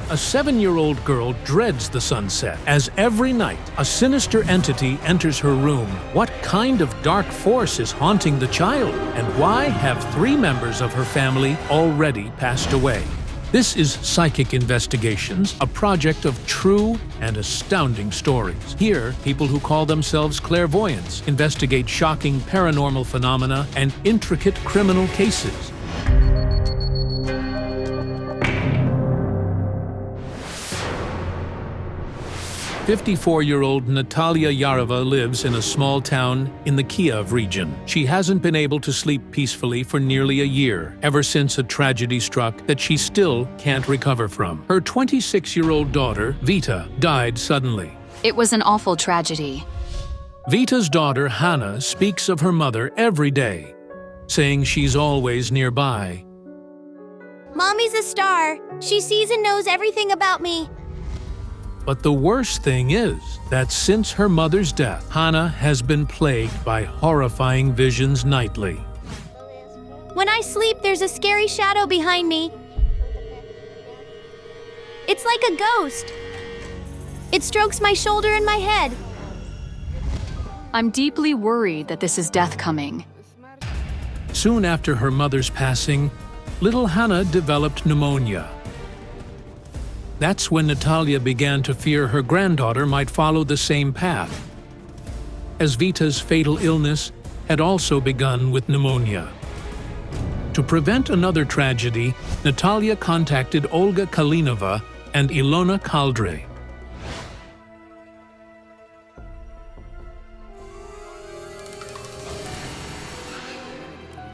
A 7-year-old girl dreads the sunset, as every night a sinister entity enters her room. What kind of dark force is haunting the child? And why have 3 members of her family already passed away? This is Psychic Investigations, a project of true and astounding stories. Here, people who call themselves clairvoyants investigate shocking paranormal phenomena and intricate criminal cases. 54-year-old Natalia Yarova lives in a small town in the Kiev region. She hasn't been able to sleep peacefully for nearly a year, ever since a tragedy struck that she still can't recover from. Her 26-year-old daughter, Vita, died suddenly. It was an awful tragedy. Vita's daughter, Hanna, speaks of her mother every day, saying she's always nearby. Mommy's a star. She sees and knows everything about me. But the worst thing is that since her mother's death, Hanna has been plagued by horrifying visions nightly. When I sleep, there's a scary shadow behind me. It's like a ghost. It strokes my shoulder and my head. I'm deeply worried that this is death coming. Soon after her mother's passing, little Hanna developed pneumonia. That's when Natalia began to fear her granddaughter might follow the same path, as Vita's fatal illness had also begun with pneumonia. To prevent another tragedy, Natalia contacted Olga Kalinova and Ilona Kaldre.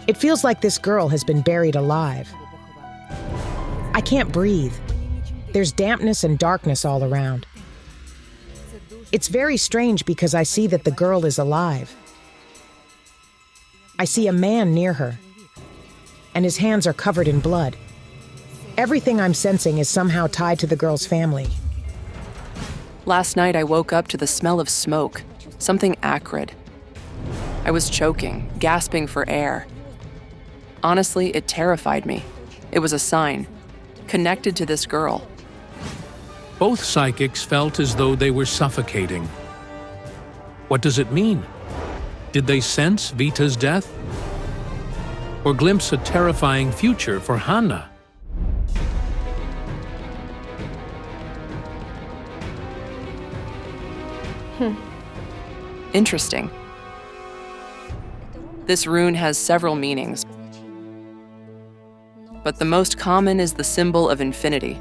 It feels like this girl has been buried alive. I can't breathe. There's dampness and darkness all around. It's very strange because I see that the girl is alive. I see a man near her, and his hands are covered in blood. Everything I'm sensing is somehow tied to the girl's family. Last night I woke up to the smell of smoke, something acrid. I was choking, gasping for air. Honestly, it terrified me. It was a sign, connected to this girl. Both psychics felt as though they were suffocating. What does it mean? Did they sense Vita's death? Or glimpse a terrifying future for Hanna? Interesting. This rune has several meanings, but the most common is the symbol of infinity,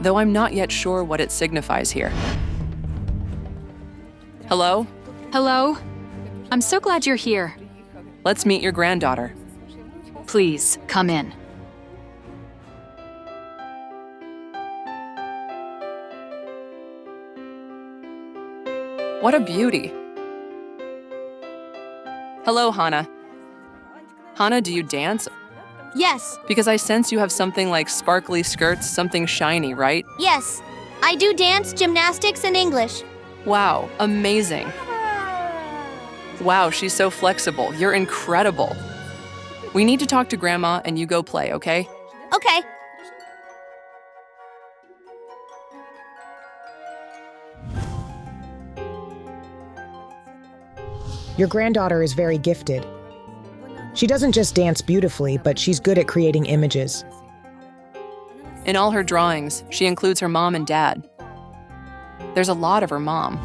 though I'm not yet sure what it signifies here. Hello? Hello? I'm so glad you're here. Let's meet your granddaughter. Please, come in. What a beauty. Hello, Hanna. Hanna, do you dance? Yes, Because I sense you have something like sparkly skirts, something shiny, right? yes. I do dance, gymnastics, and English. Wow, amazing. Wow, she's so flexible. You're incredible. We need to talk to Grandma and you go play, okay? Okay. Your granddaughter is very gifted. She doesn't just dance beautifully, but she's good at creating images. In all her drawings, she includes her mom and dad. There's a lot of her mom.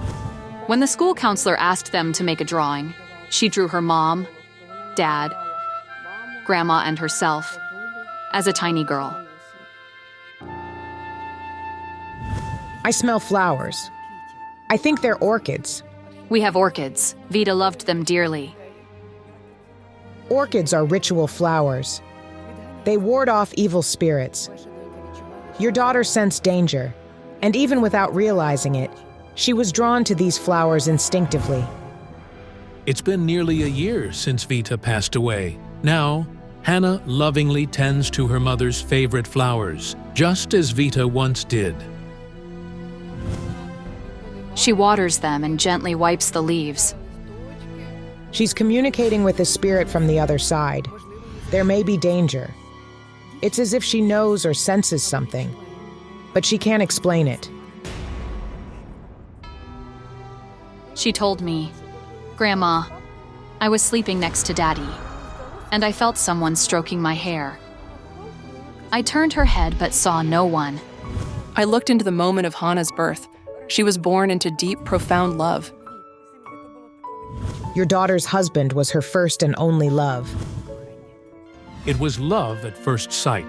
When the school counselor asked them to make a drawing, she drew her mom, dad, grandma, and herself as a tiny girl. I smell flowers. I think they're orchids. We have orchids. Vita loved them dearly. Orchids are ritual flowers. They ward off evil spirits. Your daughter sensed danger, and even without realizing it, she was drawn to these flowers instinctively. It's been nearly a year since Vita passed away. Now, Hanna lovingly tends to her mother's favorite flowers, just as Vita once did. She waters them and gently wipes the leaves. She's communicating with a spirit from the other side. There may be danger. It's as if she knows or senses something, but she can't explain it. She told me, "Grandma, I was sleeping next to Daddy, and I felt someone stroking my hair. I turned her head but saw no one." I looked into the moment of Hanna's birth. She was born into deep, profound love. Your daughter's husband was her first and only love. It was love at first sight.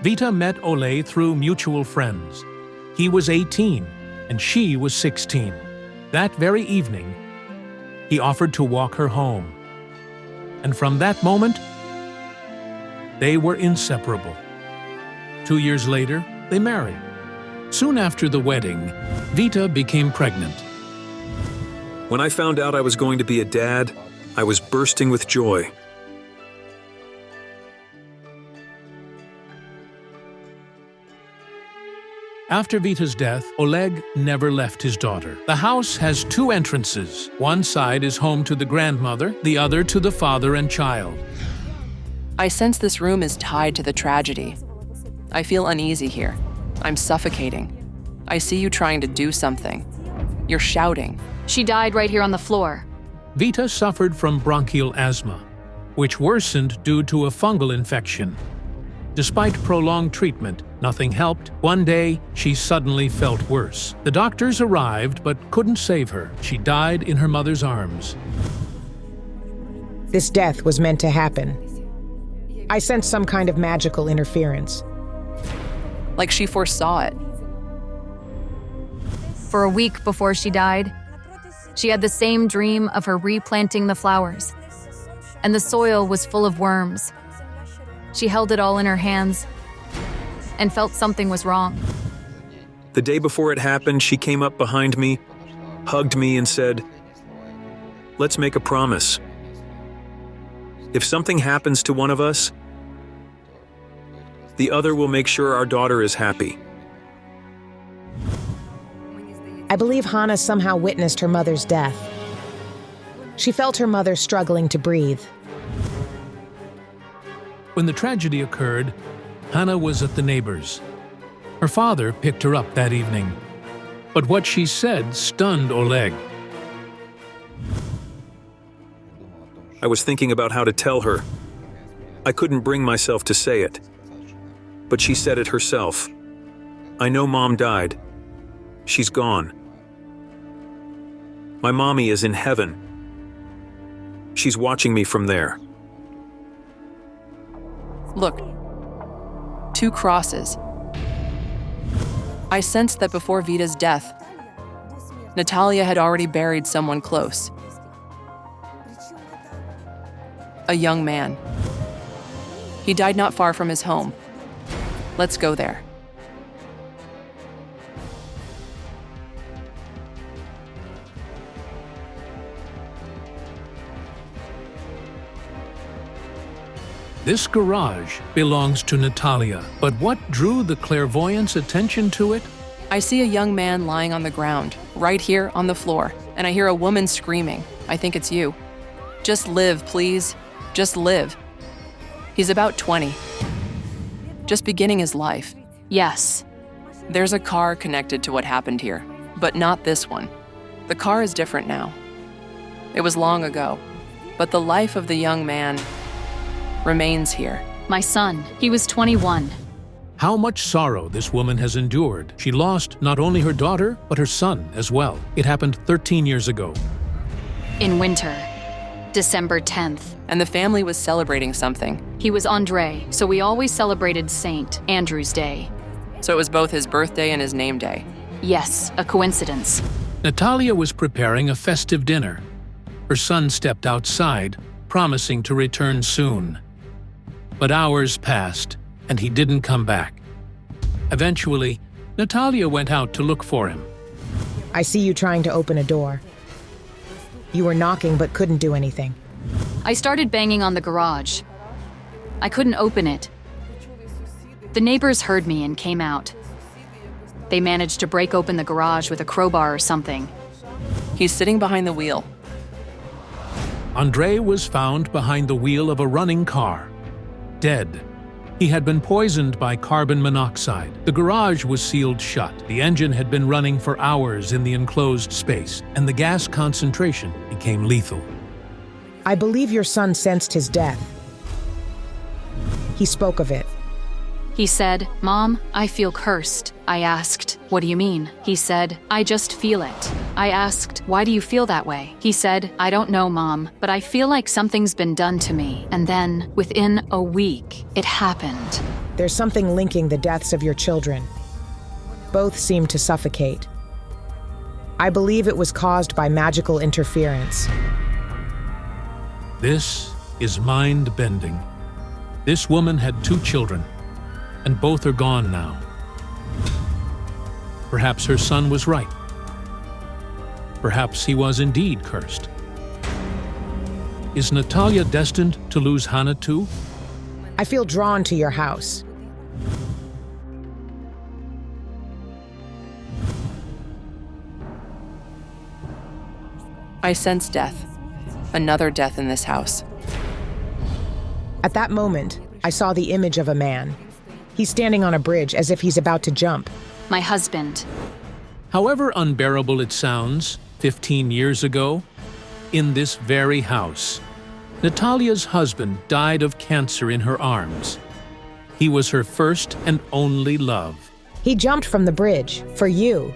Vita met Ole through mutual friends. He was 18 and she was 16. That very evening, he offered to walk her home. And from that moment, they were inseparable. 2 years later, they married. Soon after the wedding, Vita became pregnant. When I found out I was going to be a dad, I was bursting with joy. After Vita's death, Oleg never left his daughter. The house has 2 entrances. One side is home to the grandmother, the other to the father and child. I sense this room is tied to the tragedy. I feel uneasy here. I'm suffocating. I see you trying to do something. You're shouting. She died right here on the floor. Vita suffered from bronchial asthma, which worsened due to a fungal infection. Despite prolonged treatment, nothing helped. One day, she suddenly felt worse. The doctors arrived but couldn't save her. She died in her mother's arms. This death was meant to happen. I sensed some kind of magical interference. Like she foresaw it. For a week before she died, she had the same dream of her replanting the flowers, and the soil was full of worms. She held it all in her hands and felt something was wrong. The day before it happened, she came up behind me, hugged me and said, "Let's make a promise. If something happens to one of us, the other will make sure our daughter is happy." I believe Hanna somehow witnessed her mother's death. She felt her mother struggling to breathe. When the tragedy occurred, Hanna was at the neighbor's. Her father picked her up that evening. But what she said stunned Oleg. I was thinking about how to tell her. I couldn't bring myself to say it. But she said it herself. "I know Mom died. She's gone. My mommy is in heaven. She's watching me from there." Look, 2 crosses. I sensed that before Vita's death, Natalia had already buried someone close. A young man. He died not far from his home. Let's go there. This garage belongs to Natalia, but what drew the clairvoyant's attention to it? I see a young man lying on the ground, right here on the floor, and I hear a woman screaming. I think it's you. "Just live, please. Just live." He's about 20. Just beginning his life. Yes. There's a car connected to what happened here, but not this one. The car is different now. It was long ago, but the life of the young man remains here. My son, he was 21. How much sorrow this woman has endured. She lost not only her daughter, but her son as well. It happened 13 years ago. In winter, December 10th. And the family was celebrating something. He was Andre, so we always celebrated St. Andrew's Day. So it was both his birthday and his name day. Yes, a coincidence. Natalia was preparing a festive dinner. Her son stepped outside, promising to return soon. But hours passed, and he didn't come back. Eventually, Natalia went out to look for him. I see you trying to open a door. You were knocking but couldn't do anything. I started banging on the garage. I couldn't open it. The neighbors heard me and came out. They managed to break open the garage with a crowbar or something. He's sitting behind the wheel. Andre was found behind the wheel of a running car, dead. He had been poisoned by carbon monoxide. The garage was sealed shut. The engine had been running for hours in the enclosed space, and the gas concentration became lethal. I believe your son sensed his death. He spoke of it. He said, "Mom, I feel cursed." I asked, "What do you mean?" He said, "I just feel it." I asked, "Why do you feel that way?" He said, "I don't know, Mom, but I feel like something's been done to me." And then, within a week, it happened. There's something linking the deaths of your children. Both seem to suffocate. I believe it was caused by magical interference. This is mind-bending. This woman had 2 children, and both are gone now. Perhaps her son was right. Perhaps he was indeed cursed. Is Natalia destined to lose Hanna too? I feel drawn to your house. I sense death. Another death in this house. At that moment, I saw the image of a man. He's standing on a bridge as if he's about to jump. My husband. However unbearable it sounds, 15 years ago, in this very house, Natalia's husband died of cancer in her arms. He was her first and only love. He jumped from the bridge, for you.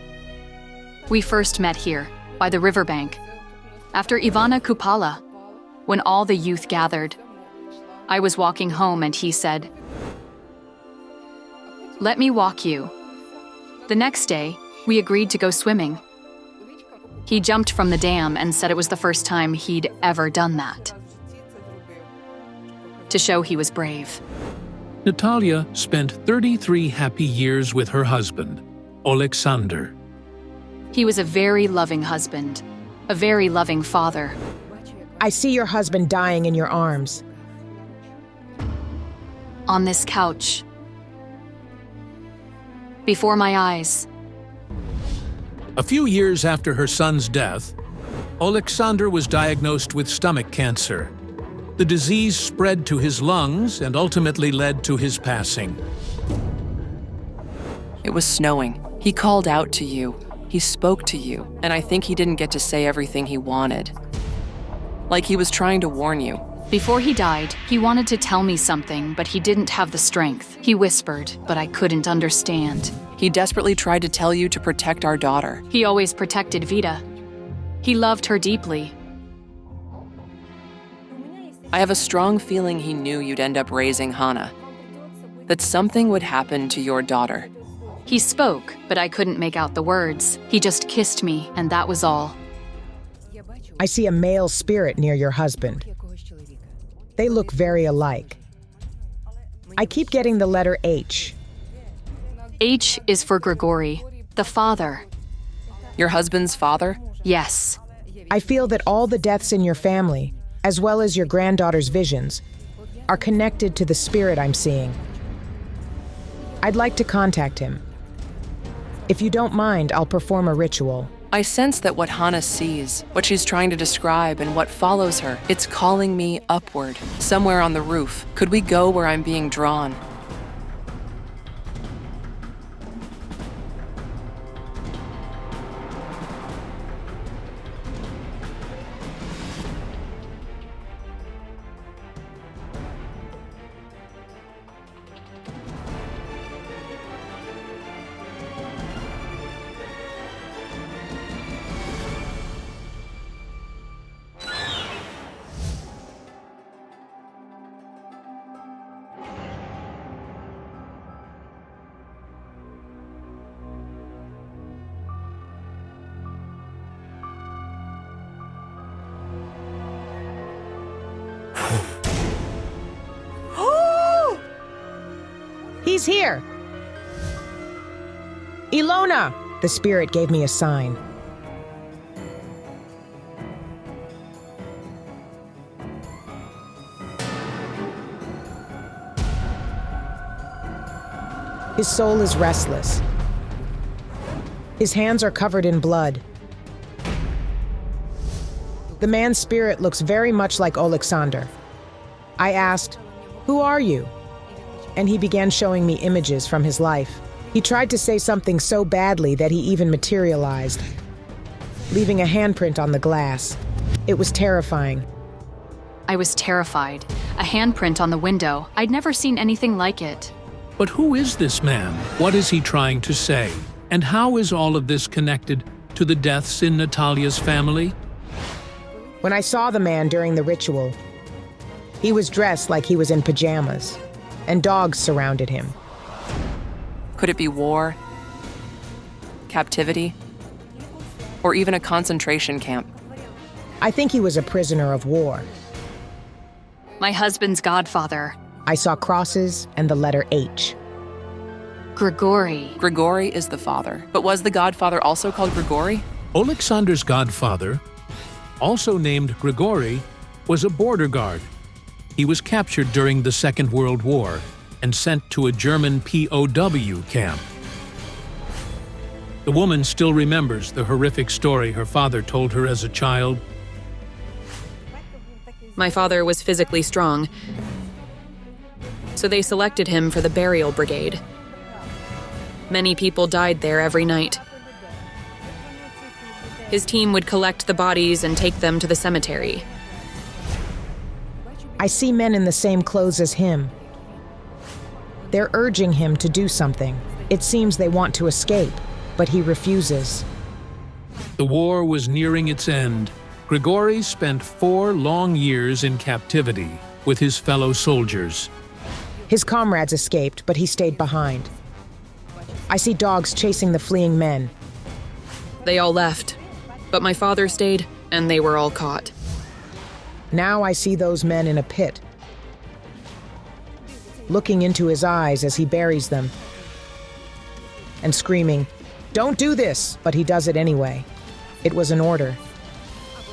We first met here, by the riverbank, after Ivana Kupala, when all the youth gathered. I was walking home and he said, "Let me walk you." The next day, we agreed to go swimming. He jumped from the dam and said it was the first time he'd ever done that, to show he was brave. Natalia spent 33 happy years with her husband, Alexander. He was a very loving husband, a very loving father. I see your husband dying in your arms. On this couch, before my eyes. A few years after her son's death, Alexander was diagnosed with stomach cancer. The disease spread to his lungs and ultimately led to his passing. It was snowing. He called out to you. He spoke to you, and I think he didn't get to say everything he wanted. Like he was trying to warn you. Before he died, he wanted to tell me something, but he didn't have the strength. He whispered, but I couldn't understand. He desperately tried to tell you to protect our daughter. He always protected Vita. He loved her deeply. I have a strong feeling he knew you'd end up raising Hanna. That something would happen to your daughter. He spoke, but I couldn't make out the words. He just kissed me, and that was all. I see a male spirit near your husband. They look very alike. I keep getting the letter H. H is for Grigori, the father. Your husband's father? Yes. I feel that all the deaths in your family, as well as your granddaughter's visions, are connected to the spirit I'm seeing. I'd like to contact him. If you don't mind, I'll perform a ritual. I sense that what Hanna sees, what she's trying to describe, and what follows her, it's calling me upward, somewhere on the roof. Could we go where I'm being drawn? He's here! Ilona! The spirit gave me a sign. His soul is restless. His hands are covered in blood. The man's spirit looks very much like Alexander. I asked, "Who are you?" and he began showing me images from his life. He tried to say something so badly that he even materialized, leaving a handprint on the glass. It was terrifying. I was terrified. A handprint on the window. I'd never seen anything like it. But who is this man? What is he trying to say? And how is all of this connected to the deaths in Natalia's family? When I saw the man during the ritual, he was dressed like he was in pajamas, and dogs surrounded him. Could it be war, captivity, or even a concentration camp? I think he was a prisoner of war. My husband's godfather, I saw crosses and the letter H. Grigori. Grigori is the father, but was the godfather also called Grigori? Alexander's godfather, also named Grigori, was a border guard. He was captured during the Second World War and sent to a German POW camp. The woman still remembers the horrific story her father told her as a child. My father was physically strong, so they selected him for the burial brigade. Many people died there every night. His team would collect the bodies and take them to the cemetery. I see men in the same clothes as him. They're urging him to do something. It seems they want to escape, but he refuses. The war was nearing its end. Grigori spent 4 long years in captivity with his fellow soldiers. His comrades escaped, but he stayed behind. I see dogs chasing the fleeing men. They all left, but my father stayed, and they were all caught. Now I see those men in a pit, looking into his eyes as he buries them, and screaming, "Don't do this!" But he does it anyway. It was an order.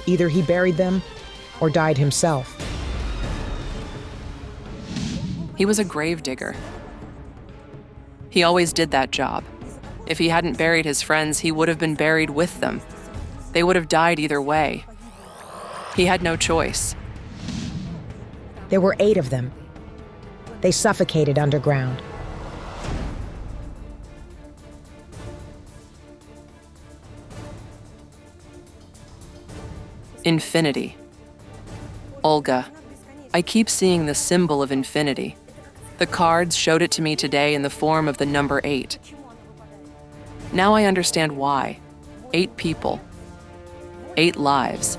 Either he buried them or died himself. He was a grave digger. He always did that job. If he hadn't buried his friends, he would have been buried with them. They would have died either way. He had no choice. There were 8 of them. They suffocated underground. Infinity. Olga, I keep seeing the symbol of infinity. The cards showed it to me today in the form of the number 8. Now I understand why. 8 people. 8 lives.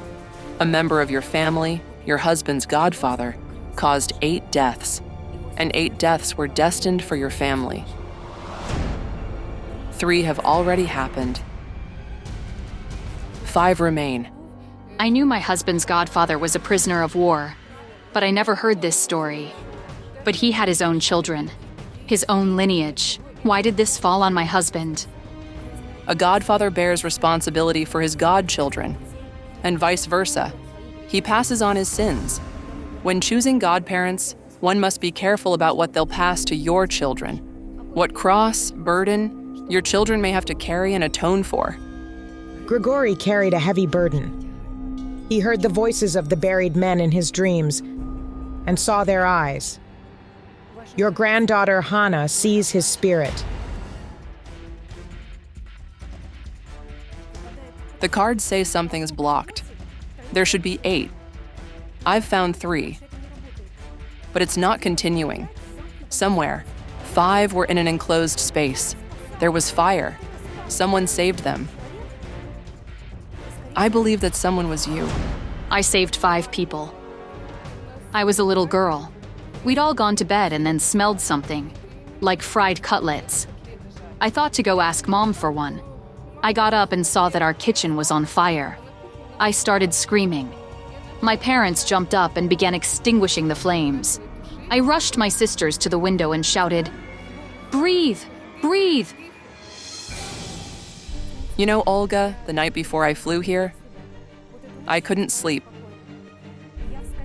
A member of your family, your husband's godfather, caused 8 deaths. And 8 deaths were destined for your family. 3 have already happened. 5 remain. I knew my husband's godfather was a prisoner of war, but I never heard this story. But he had his own children, his own lineage. Why did this fall on my husband? A godfather bears responsibility for his godchildren, and vice versa. He passes on his sins. When choosing godparents, one must be careful about what they'll pass to your children. What cross, burden, your children may have to carry and atone for. Grigori carried a heavy burden. He heard the voices of the buried men in his dreams and saw their eyes. Your granddaughter Hanna sees his spirit. The cards say something is blocked. There should be 8. I've found 3. But it's not continuing. Somewhere, 5 were in an enclosed space. There was fire. Someone saved them. I believe that someone was you. I saved 5 people. I was a little girl. We'd all gone to bed and then smelled something, like fried cutlets. I thought to go ask Mom for one. I got up and saw that our kitchen was on fire. I started screaming. My parents jumped up and began extinguishing the flames. I rushed my sisters to the window and shouted, "Breathe! Breathe!" You know, Olga, the night before I flew here, I couldn't sleep.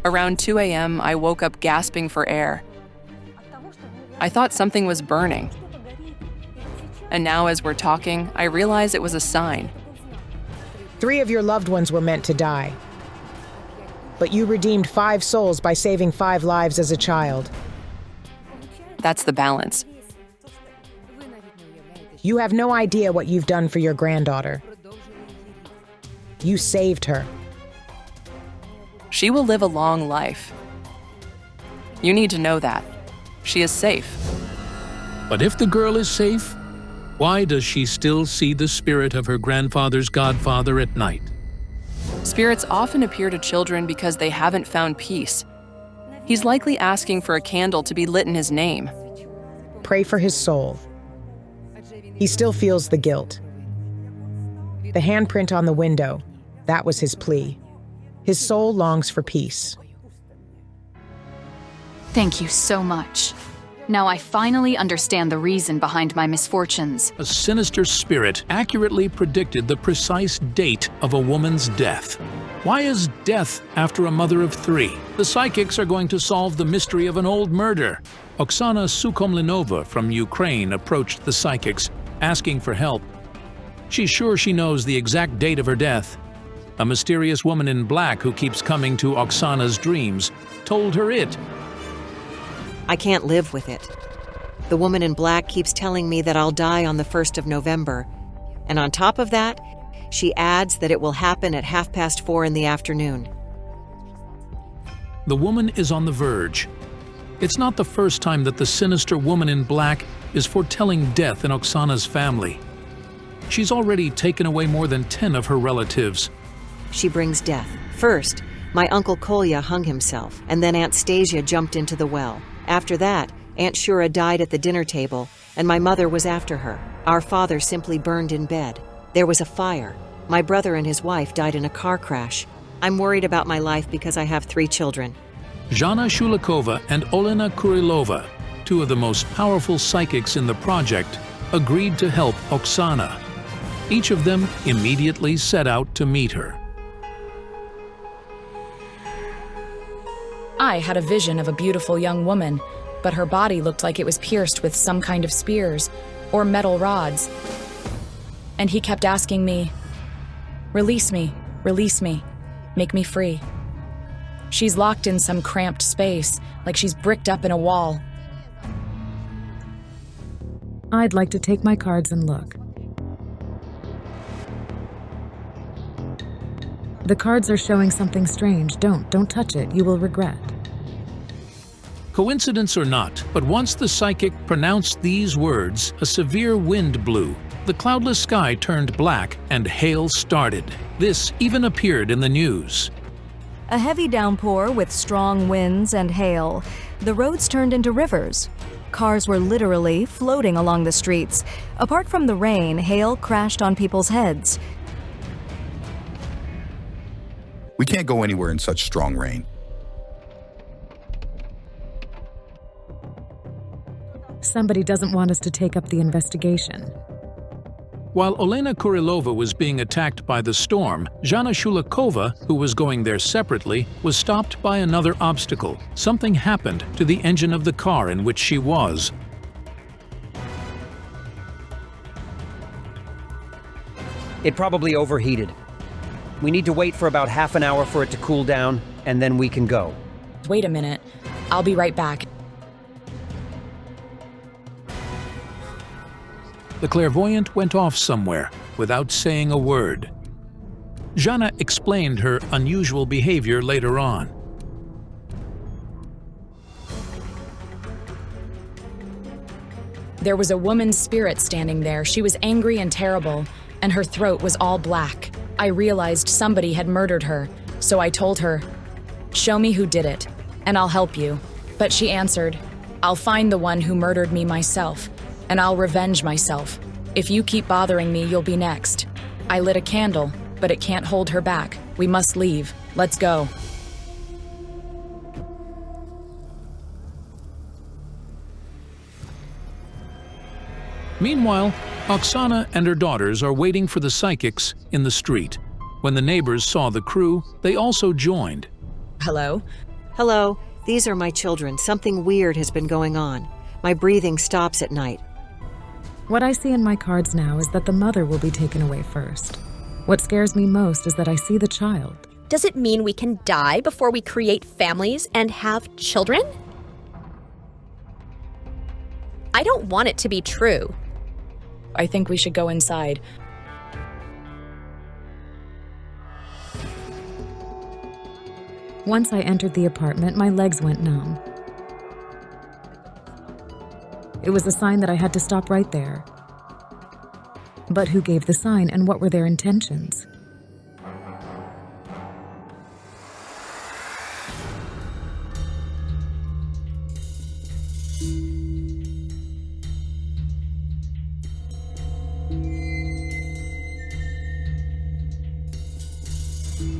Around 2 a.m., I woke up gasping for air. I thought something was burning. And now as we're talking, I realize it was a sign. 3 of your loved ones were meant to die. But you redeemed 5 souls by saving 5 lives as a child. That's the balance. You have no idea what you've done for your granddaughter. You saved her. She will live a long life. You need to know that. She is safe. But if the girl is safe, why does she still see the spirit of her grandfather's godfather at night? Spirits often appear to children because they haven't found peace. He's likely asking for a candle to be lit in his name. Pray for his soul. He still feels the guilt. The handprint on the window, that was his plea. His soul longs for peace. Thank you so much. Now I finally understand the reason behind my misfortunes. A sinister spirit accurately predicted the precise date of a woman's death. Why is death after a mother of 3? The psychics are going to solve the mystery of an old murder. Oksana Sukomlinova from Ukraine approached the psychics, asking for help. She's sure she knows the exact date of her death. A mysterious woman in black who keeps coming to Oksana's dreams told her it. I can't live with it. The woman in black keeps telling me that I'll die on the 1st of November. And on top of that, she adds that it will happen at 4:30 in the afternoon. The woman is on the verge. It's not the first time that the sinister woman in black is foretelling death in Oksana's family. She's already taken away more than 10 of her relatives. She brings death. First, my uncle Kolya hung himself, and then Aunt Stasia jumped into the well. After that, Aunt Shura died at the dinner table, and my mother was after her. Our father simply burned in bed. There was a fire. My brother and his wife died in a car crash. I'm worried about my life because I have 3 children. Zhana Shulikova and Olena Kurilova, 2 of the most powerful psychics in the project, agreed to help Oksana. Each of them immediately set out to meet her. I had a vision of a beautiful young woman, but her body looked like it was pierced with some kind of spears or metal rods. And he kept asking me, release me, make me free. She's locked in some cramped space, like she's bricked up in a wall. I'd like to take my cards and look. The cards are showing something strange. Don't touch it. You will regret. Coincidence or not, but once the psychic pronounced these words, a severe wind blew. The cloudless sky turned black and hail started. This even appeared in the news. A heavy downpour with strong winds and hail. The roads turned into rivers. Cars were literally floating along the streets. Apart from the rain, hail crashed on people's heads. We can't go anywhere in such strong rain. Somebody doesn't want us to take up the investigation. While Olena Kurilova was being attacked by the storm, Zhana Shulikova, who was going there separately, was stopped by another obstacle. Something happened to the engine of the car in which she was. It probably overheated. We need to wait for about half an hour for it to cool down, and then we can go. Wait a minute. I'll be right back. The clairvoyant went off somewhere without saying a word. Zhana explained her unusual behavior later on. There was a woman's spirit standing there. She was angry and terrible, and her throat was all black. I realized somebody had murdered her, so I told her, "Show me who did it, and I'll help you." But she answered, "I'll find the one who murdered me myself, and I'll revenge myself. If you keep bothering me, you'll be next." I lit a candle, but it can't hold her back. We must leave. Let's go. Meanwhile, Oksana and her daughters are waiting for the psychics in the street. When the neighbors saw the crew, they also joined. Hello? Hello, these are my children. Something weird has been going on. My breathing stops at night. What I see in my cards now is that the mother will be taken away first. What scares me most is that I see the child. Does it mean we can die before we create families and have children? I don't want it to be true. I think we should go inside. Once I entered the apartment, my legs went numb. It was a sign that I had to stop right there. But who gave the sign and what were their intentions?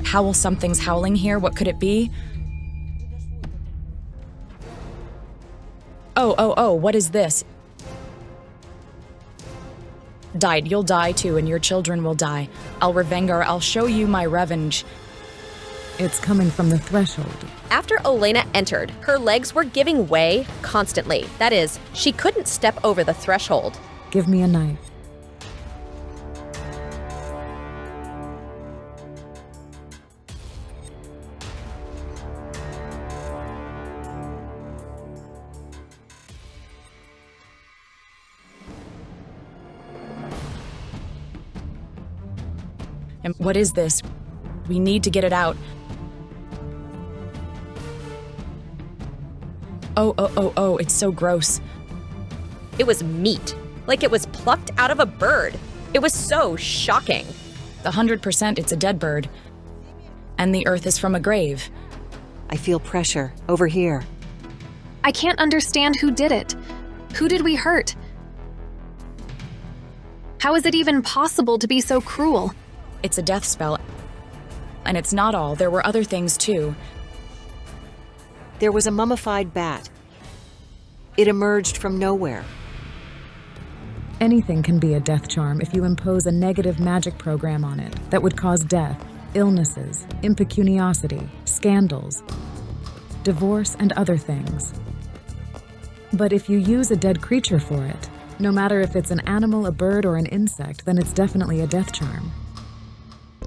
Howl, something's howling here. What could it be? Oh, what is this? Died. You'll die too, and your children will die. I'll show you my revenge. It's coming from the threshold. After Olena entered, her legs were giving way constantly. That is, she couldn't step over the threshold. Give me a knife. And what is this? We need to get it out. Oh, it's so gross. It was meat, like it was plucked out of a bird. It was so shocking. 100% it's a dead bird. And the earth is from a grave. I feel pressure over here. I can't understand who did it. Who did we hurt? How is it even possible to be so cruel? It's a death spell. And it's not all. There were other things too. There was a mummified bat. It emerged from nowhere. Anything can be a death charm if you impose a negative magic program on it that would cause death, illnesses, impecuniosity, scandals, divorce, and other things. But if you use a dead creature for it, no matter if it's an animal, a bird, or an insect, then it's definitely a death charm.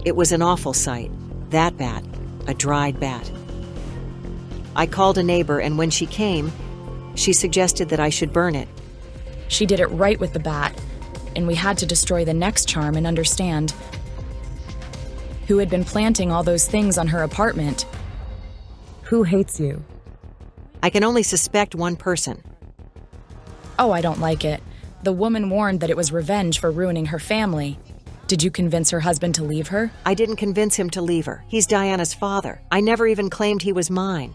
It was an awful sight. That bat, a dried bat. I called a neighbor, and when she came, she suggested that I should burn it. She did it right with the bat, and we had to destroy the next charm and understand who had been planting all those things on her apartment. Who hates you? I can only suspect one person. Oh, I don't like it. The woman warned that it was revenge for ruining her family. Did you convince her husband to leave her? I didn't convince him to leave her. He's Diana's father. I never even claimed he was mine.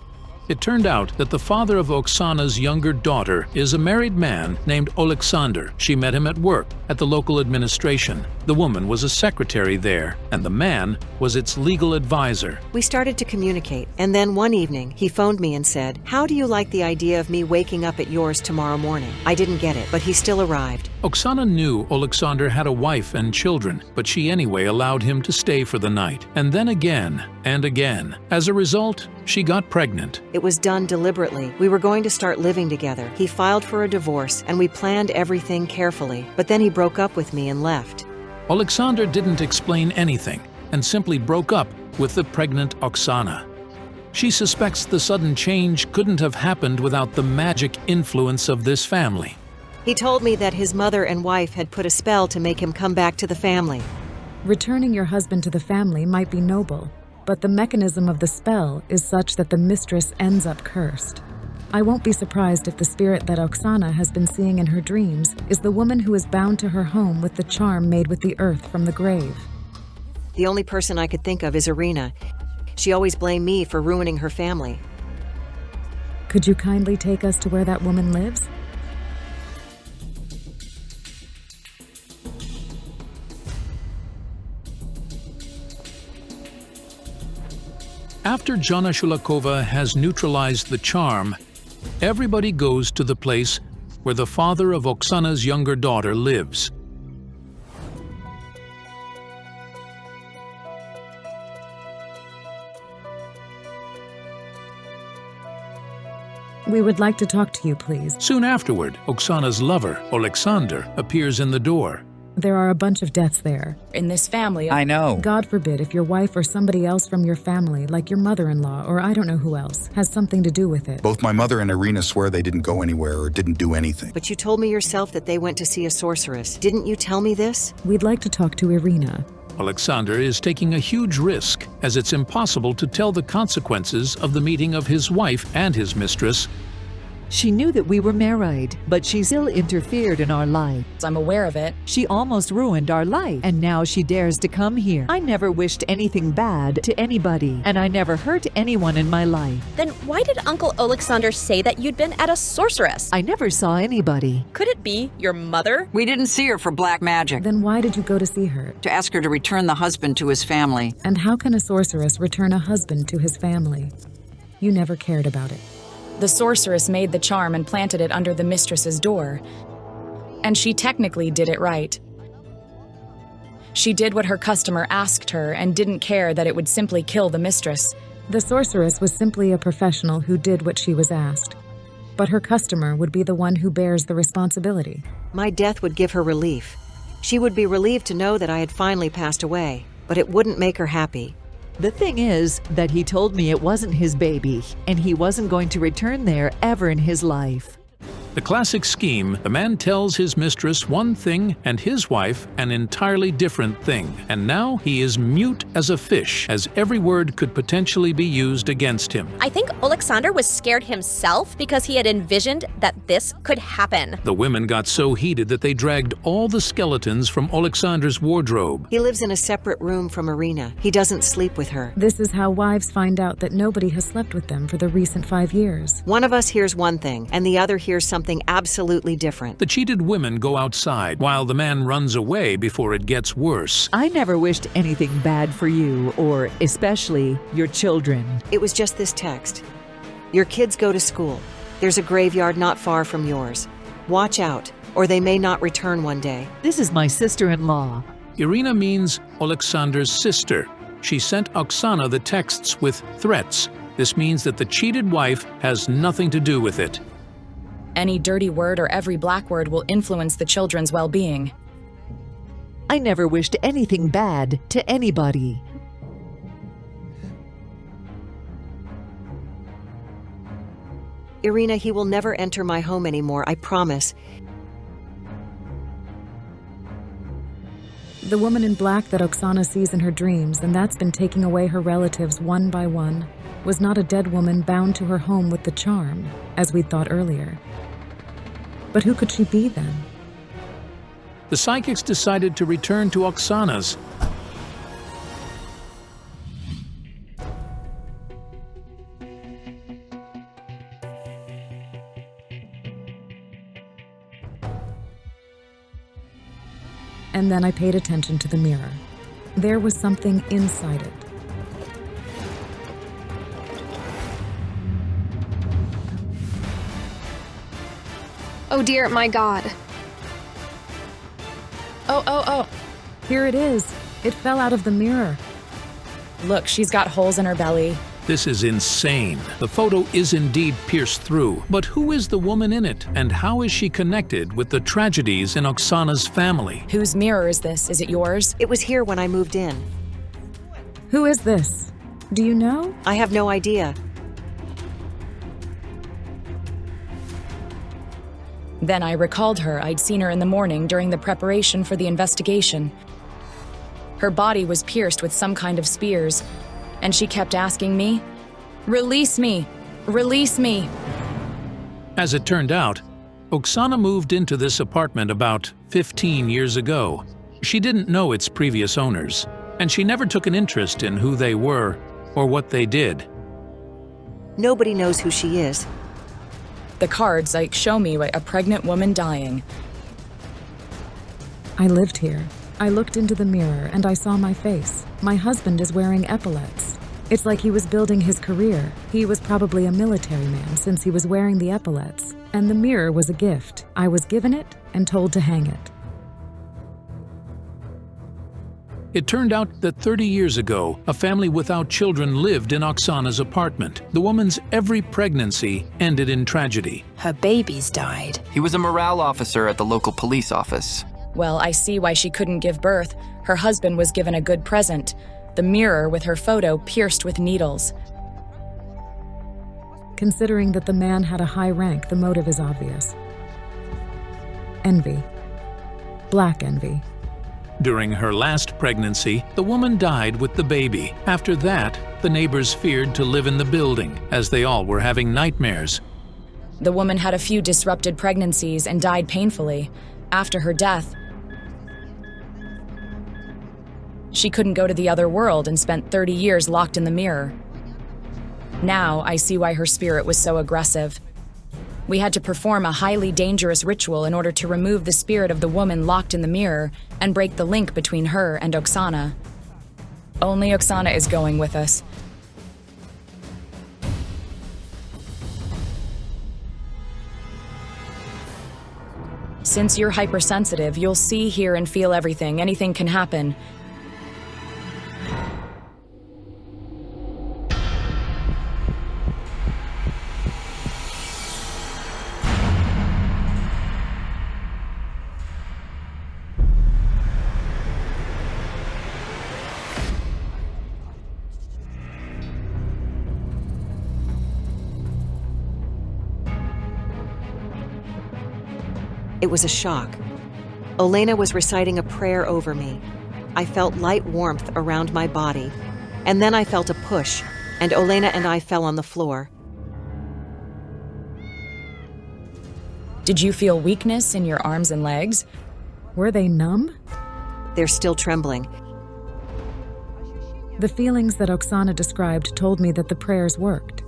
It turned out that the father of Oksana's younger daughter is a married man named Alexander. She met him at work at the local administration. The woman was a secretary there, and the man was its legal advisor. We started to communicate, and then one evening, he phoned me and said, "How do you like the idea of me waking up at yours tomorrow morning?" I didn't get it, but he still arrived. Oksana knew Alexander had a wife and children, but she anyway allowed him to stay for the night, and then again and again. As a result, she got pregnant. It was done deliberately. We were going to start living together. He filed for a divorce, and we planned everything carefully. But then he broke up with me and left. Alexander didn't explain anything and simply broke up with the pregnant Oksana. She suspects the sudden change couldn't have happened without the magic influence of this family. He told me that his mother and wife had put a spell to make him come back to the family. Returning your husband to the family might be noble, but the mechanism of the spell is such that the mistress ends up cursed. I won't be surprised if the spirit that Oksana has been seeing in her dreams is the woman who is bound to her home with the charm made with the earth from the grave. The only person I could think of is Irina. She always blamed me for ruining her family. Could you kindly take us to where that woman lives? After Jana Shulakova has neutralized the charm, everybody goes to the place where the father of Oksana's younger daughter lives. We would like to talk to you, please. Soon afterward, Oksana's lover, Alexander, appears in the door. There are a bunch of deaths there. In this family, I know. God forbid if your wife or somebody else from your family, like your mother-in-law or I don't know who else, has something to do with it. Both my mother and Irina swear they didn't go anywhere or didn't do anything. But you told me yourself that they went to see a sorceress. Didn't you tell me this? We'd like to talk to Irina. Alexander is taking a huge risk, as it's impossible to tell the consequences of the meeting of his wife and his mistress. She knew that we were married, but she still interfered in our life. I'm aware of it. She almost ruined our life, and now she dares to come here. I never wished anything bad to anybody, and I never hurt anyone in my life. Then why did Uncle Alexander say that you'd been at a sorceress? I never saw anybody. Could it be your mother? We didn't see her for black magic. Then why did you go to see her? To ask her to return the husband to his family. And how can a sorceress return a husband to his family? You never cared about it. The sorceress made the charm and planted it under the mistress's door. And she technically did it right. She did what her customer asked her and didn't care that it would simply kill the mistress. The sorceress was simply a professional who did what she was asked. But her customer would be the one who bears the responsibility. My death would give her relief. She would be relieved to know that I had finally passed away, but it wouldn't make her happy. The thing is that he told me it wasn't his baby, and he wasn't going to return there ever in his life. The classic scheme, the man tells his mistress one thing and his wife an entirely different thing. And now he is mute as a fish, as every word could potentially be used against him. I think Alexander was scared himself because he had envisioned that this could happen. The women got so heated that they dragged all the skeletons from Alexander's wardrobe. He lives in a separate room from Irina. He doesn't sleep with her. This is how wives find out that nobody has slept with them for the recent 5 years. One of us hears one thing, and the other hears something absolutely different. The cheated women go outside, while the man runs away before it gets worse. I never wished anything bad for you, or especially your children. It was just this text. Your kids go to school. There's a graveyard not far from yours. Watch out, or they may not return one day. This is my sister-in-law. Irina means Alexander's sister. She sent Oksana the texts with threats. This means that the cheated wife has nothing to do with it. Any dirty word or every black word will influence the children's well-being. I never wished anything bad to anybody. Irina, he will never enter my home anymore, I promise. The woman in black that Oksana sees in her dreams, and that's been taking away her relatives one by one, was not a dead woman bound to her home with the charm, as we thought earlier. But who could she be then? The psychics decided to return to Oksana's. And then I paid attention to the mirror. There was something inside it. Oh dear, my God. Oh. Here it is. It fell out of the mirror. Look, she's got holes in her belly. This is insane. The photo is indeed pierced through. But who is the woman in it? And how is she connected with the tragedies in Oksana's family? Whose mirror is this? Is it yours? It was here when I moved in. Who is this? Do you know? I have no idea. Then I recalled her. I'd seen her in the morning during the preparation for the investigation. Her body was pierced with some kind of spears, and she kept asking me, "Release me! Release me!" As it turned out, Oksana moved into this apartment about 15 years ago. She didn't know its previous owners, and she never took an interest in who they were or what they did. Nobody knows who she is. The cards show me a pregnant woman dying. I lived here. I looked into the mirror and I saw my face. My husband is wearing epaulets. It's like he was building his career. He was probably a military man since he was wearing the epaulets. And the mirror was a gift. I was given it and told to hang it. It turned out that 30 years ago, a family without children lived in Oksana's apartment. The woman's every pregnancy ended in tragedy. Her babies died. He was a morale officer at the local police office. Well, I see why she couldn't give birth. Her husband was given a good present. The mirror with her photo pierced with needles. Considering that the man had a high rank, the motive is obvious. Envy. Black envy. During her last pregnancy, the woman died with the baby. After that, the neighbors feared to live in the building, as they all were having nightmares. The woman had a few disrupted pregnancies and died painfully. After her death, she couldn't go to the other world and spent 30 years locked in the mirror. Now, I see why her spirit was so aggressive. We had to perform a highly dangerous ritual in order to remove the spirit of the woman locked in the mirror and break the link between her and Oksana. Only Oksana is going with us. Since you're hypersensitive, you'll see, hear, and feel everything. Anything can happen. It was a shock. Olena was reciting a prayer over me. I felt light warmth around my body, and then I felt a push, and Olena and I fell on the floor. Did you feel weakness in your arms and legs? Were they numb? They're still trembling. The feelings that Oksana described told me that the prayers worked.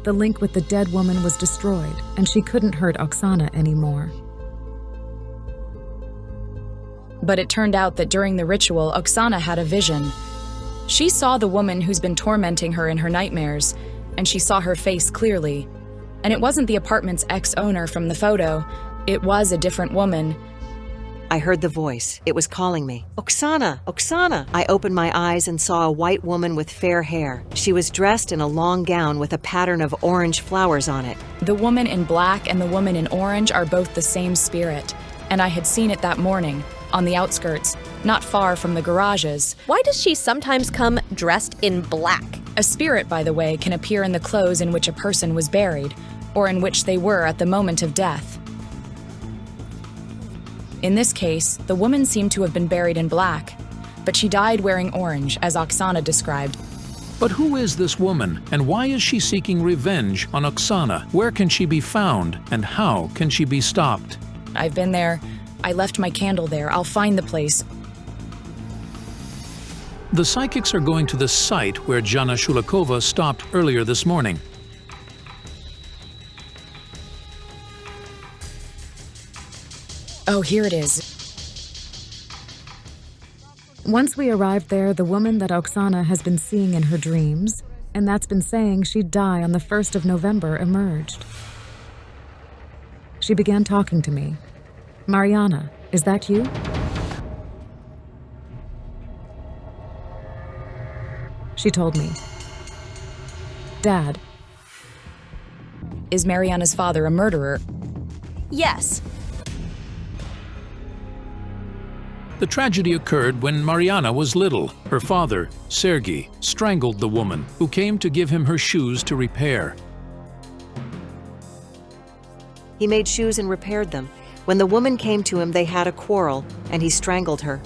The link with the dead woman was destroyed, and she couldn't hurt Oksana anymore. But it turned out that during the ritual, Oksana had a vision. She saw the woman who's been tormenting her in her nightmares, and she saw her face clearly. And it wasn't the apartment's ex-owner from the photo. It was a different woman. I heard the voice. It was calling me. Oksana! Oksana! I opened my eyes and saw a white woman with fair hair. She was dressed in a long gown with a pattern of orange flowers on it. The woman in black and the woman in orange are both the same spirit. And I had seen it that morning, on the outskirts, not far from the garages. Why does she sometimes come dressed in black? A spirit, by the way, can appear in the clothes in which a person was buried, or in which they were at the moment of death. In this case, the woman seemed to have been buried in black, but she died wearing orange, as Oksana described. But who is this woman, and why is she seeking revenge on Oksana? Where can she be found, and how can she be stopped? I've been there. I left my candle there. I'll find the place. The psychics are going to the site where Jana Shulakova stopped earlier this morning. Oh, here it is. Once we arrived there, the woman that Oksana has been seeing in her dreams, and that's been saying she'd die on the 1st of November, emerged. She began talking to me. Mariana, is that you? She told me. Dad. Is Mariana's father a murderer? Yes. The tragedy occurred when Mariana was little. Her father, Sergei, strangled the woman, who came to give him her shoes to repair. He made shoes and repaired them. When the woman came to him, they had a quarrel, and he strangled her.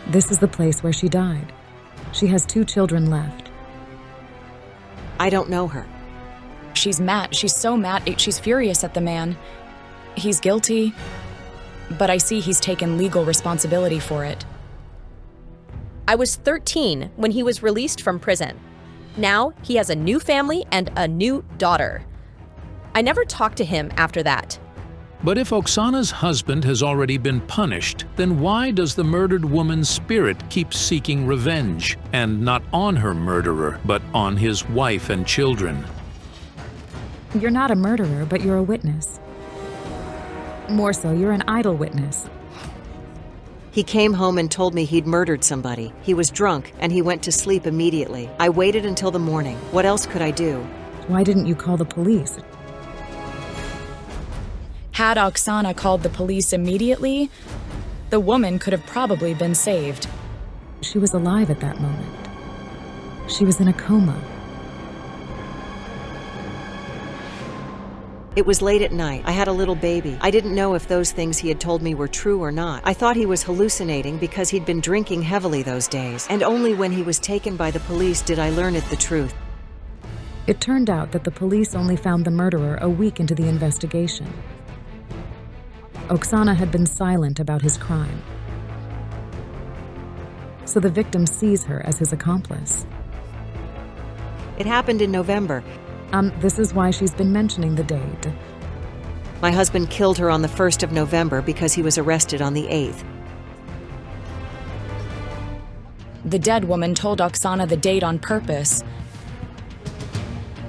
This is the place where she died. She has 2 children left. I don't know her. She's mad. She's so mad. She's furious at the man. He's guilty, but I see he's taken legal responsibility for it. I was 13 when he was released from prison. Now he has a new family and a new daughter. I never talked to him after that. But if Oksana's husband has already been punished, then why does the murdered woman's spirit keep seeking revenge, and not on her murderer, but on his wife and children? You're not a murderer, but you're a witness. More so, you're an idle witness. He came home and told me he'd murdered somebody. He was drunk, and he went to sleep immediately. I waited until the morning. What else could I do? Why didn't you call the police? Had Oksana called the police immediately, the woman could have probably been saved. She was alive at that moment. She was in a coma. It was late at night. I had a little baby. I didn't know if those things he had told me were true or not. I thought he was hallucinating because he'd been drinking heavily those days. And only when he was taken by the police did I learn the truth. It turned out that the police only found the murderer a week into the investigation. Oksana had been silent about his crime. So the victim sees her as his accomplice. It happened in November. This is why she's been mentioning the date. My husband killed her on the 1st of November because he was arrested on the 8th. The dead woman told Oksana the date on purpose.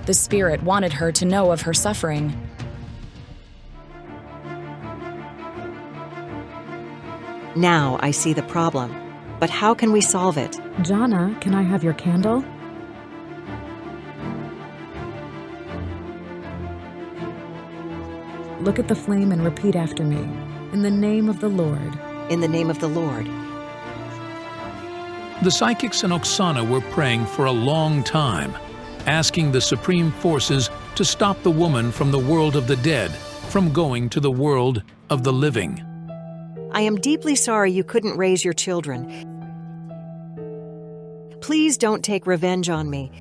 The spirit wanted her to know of her suffering. Now I see the problem. But how can we solve it? Jana, can I have your candle? Look at the flame and repeat after me. In the name of the Lord. In the name of the Lord. The psychics and Oksana were praying for a long time, asking the supreme forces to stop the woman from the world of the dead, from going to the world of the living. I am deeply sorry you couldn't raise your children. Please don't take revenge on me.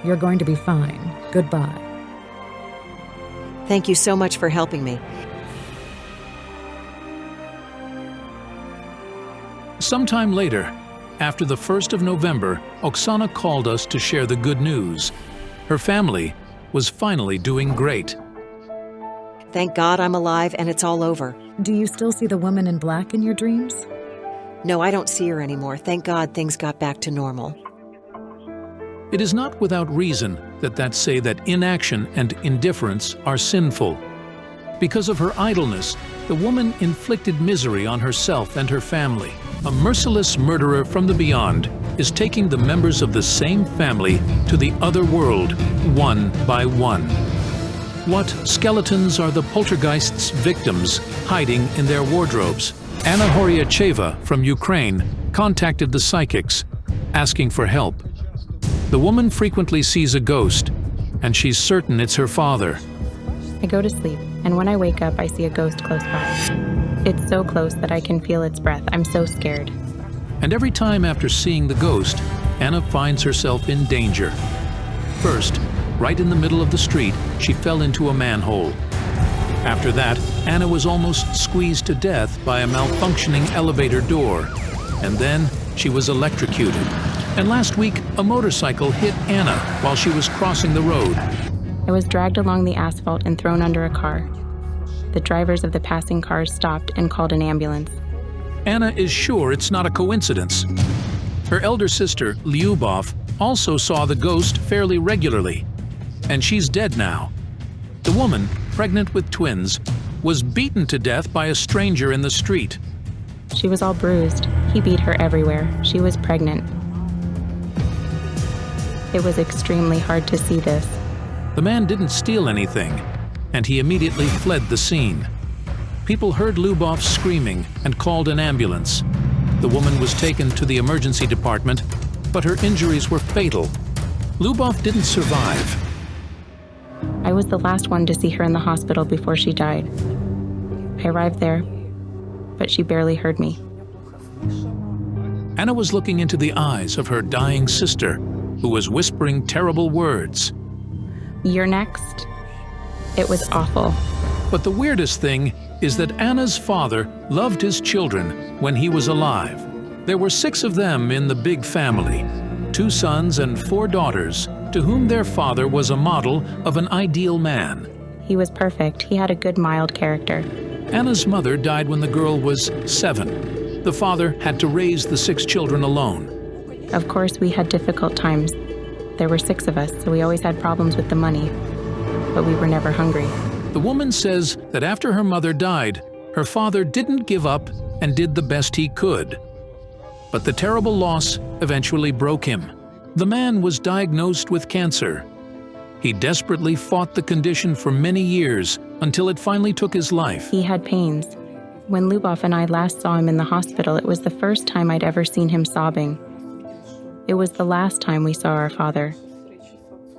You're going to be fine. Goodbye. Thank you so much for helping me. Sometime later, after the 1st of November, Oksana called us to share the good news. Her family was finally doing great. Thank God I'm alive and it's all over. Do you still see the woman in black in your dreams? No, I don't see her anymore. Thank God things got back to normal. It is not without reason that say that inaction and indifference are sinful. Because of her idleness, the woman inflicted misery on herself and her family. A merciless murderer from the beyond is taking the members of the same family to the other world, one by one. What skeletons are the poltergeist's victims hiding in their wardrobes? Anna Horyacheva from Ukraine contacted the psychics, asking for help. The woman frequently sees a ghost, and she's certain it's her father. I go to sleep, and when I wake up, I see a ghost close by. It's so close that I can feel its breath. I'm so scared. And every time after seeing the ghost, Anna finds herself in danger. First, right in the middle of the street, she fell into a manhole. After that, Anna was almost squeezed to death by a malfunctioning elevator door. And then she was electrocuted. And last week, a motorcycle hit Anna while she was crossing the road. I was dragged along the asphalt and thrown under a car. The drivers of the passing cars stopped and called an ambulance. Anna is sure it's not a coincidence. Her elder sister, Lyubov, also saw the ghost fairly regularly. And she's dead now. The woman, pregnant with twins, was beaten to death by a stranger in the street. She was all bruised. He beat her everywhere. She was pregnant. It was extremely hard to see this. The man didn't steal anything, and he immediately fled the scene. People heard Lyubov screaming and called an ambulance. The woman was taken to the emergency department, but her injuries were fatal. Lyubov didn't survive. I was the last one to see her in the hospital before she died. I arrived there, but she barely heard me. Anna was looking into the eyes of her dying sister, who was whispering terrible words. You're next. It was awful. But the weirdest thing is that Anna's father loved his children when he was alive. There were 6 of them in the big family, 2 sons and 4 daughters, to whom their father was a model of an ideal man. He was perfect. He had a good, mild character. Anna's mother died when the girl was 7. The father had to raise the 6 children alone. Of course, we had difficult times. There were 6 of us, so we always had problems with the money, but we were never hungry. The woman says that after her mother died, her father didn't give up and did the best he could. But the terrible loss eventually broke him. The man was diagnosed with cancer. He desperately fought the condition for many years until it finally took his life. He had pains. When Lubov and I last saw him in the hospital, it was the first time I'd ever seen him sobbing. It was the last time we saw our father.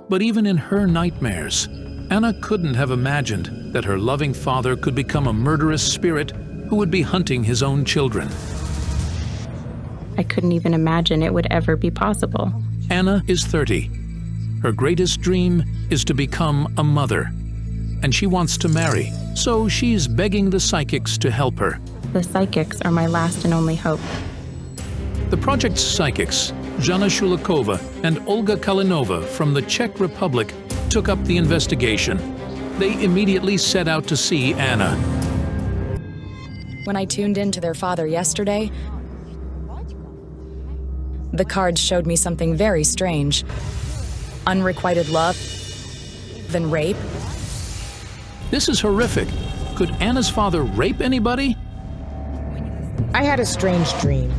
But even in her nightmares, Anna couldn't have imagined that her loving father could become a murderous spirit who would be hunting his own children. I couldn't even imagine it would ever be possible. Anna is 30. Her greatest dream is to become a mother, and she wants to marry, so she's begging the psychics to help her. The psychics are my last and only hope. The project's psychics, Jana Shulakova and Olga Kalinova from the Czech Republic, took up the investigation. They immediately set out to see Anna. When I tuned into their father yesterday, the cards showed me something very strange. Unrequited love, then rape. This is horrific. Could Anna's father rape anybody? I had a strange dream.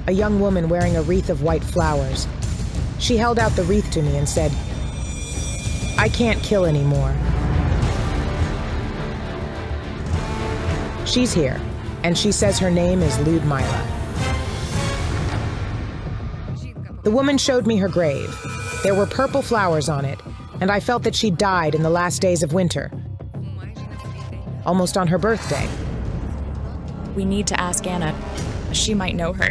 A young woman wearing a wreath of white flowers. She held out the wreath to me and said, "I can't kill anymore." She's here, and she says her name is Ludmila. The woman showed me her grave. There were purple flowers on it, and I felt that she died in the last days of winter, almost on her birthday. We need to ask Anna. She might know her.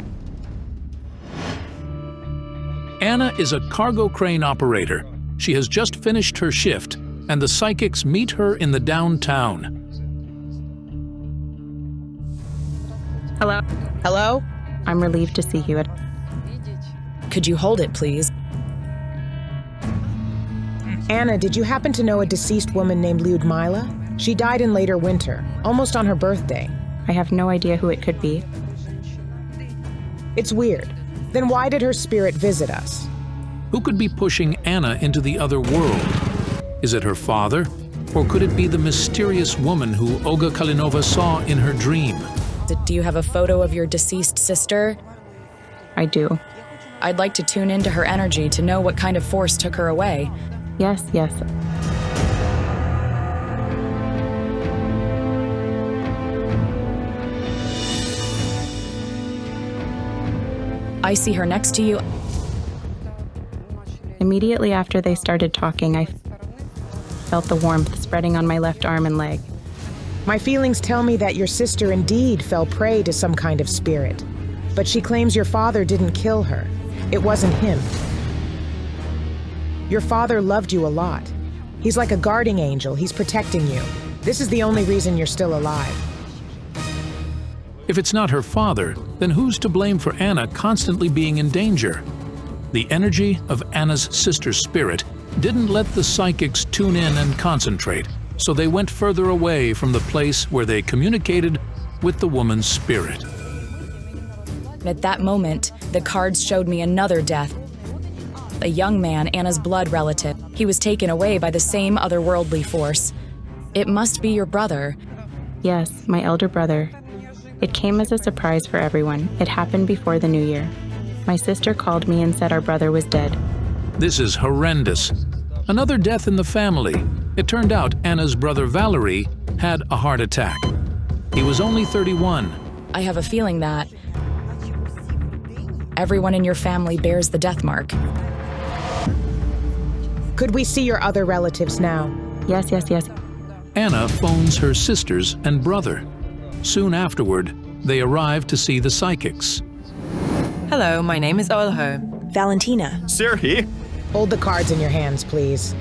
Anna is a cargo crane operator. She has just finished her shift, and the psychics meet her in the downtown. Hello? Hello? I'm relieved to see you. Could you hold it, please? Anna, did you happen to know a deceased woman named Ludmila? She died in later winter, almost on her birthday. I have no idea who it could be. It's weird. Then why did her spirit visit us? Who could be pushing Anna into the other world? Is it her father? Or could it be the mysterious woman who Olga Kalinova saw in her dream? Do you have a photo of your deceased sister? I do. I'd like to tune into her energy to know what kind of force took her away. Yes, yes. I see her next to you. Immediately after they started talking, I felt the warmth spreading on my left arm and leg. My feelings tell me that your sister indeed fell prey to some kind of spirit, but she claims your father didn't kill her. It wasn't him. Your father loved you a lot. He's like a guarding angel. He's protecting you. This is the only reason you're still alive. If it's not her father, then who's to blame for Anna constantly being in danger? The energy of Anna's sister's spirit didn't let the psychics tune in and concentrate, so they went further away from the place where they communicated with the woman's spirit. At that moment, the cards showed me another death. A young man, Anna's blood relative. He was taken away by the same otherworldly force. It must be your brother. Yes, my elder brother. It came as a surprise for everyone. It happened before the new year. My sister called me and said our brother was dead. This is horrendous. Another death in the family. It turned out Anna's brother Valerie had a heart attack. He was only 31. I have a feeling that everyone in your family bears the death mark. Could we see your other relatives now? Yes, yes, yes. Anna phones her sisters and brother. Soon afterward, they arrive to see the psychics. Hello, my name is Olho. Valentina. Serhi. Hold the cards in your hands, please.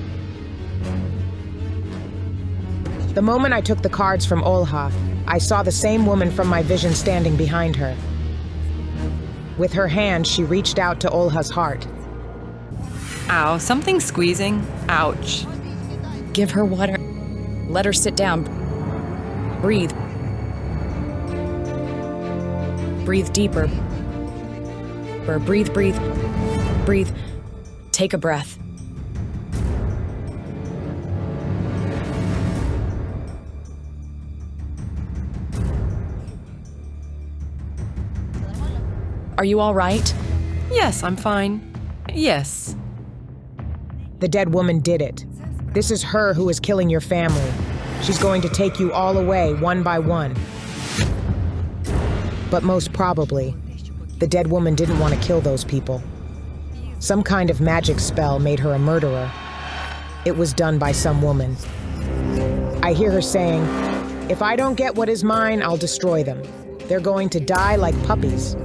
The moment I took the cards from Olha, I saw the same woman from my vision standing behind her. With her hand, she reached out to Olha's heart. Ow, something's squeezing. Ouch. Give her water. Let her sit down. Breathe. Breathe deeper. Breathe, breathe, breathe. Take a breath. Are you all right? Yes, I'm fine. Yes. The dead woman did it. This is her who is killing your family. She's going to take you all away, one by one. But most probably, the dead woman didn't want to kill those people. Some kind of magic spell made her a murderer. It was done by some woman. I hear her saying, "If I don't get what is mine, I'll destroy them. They're going to die like puppies."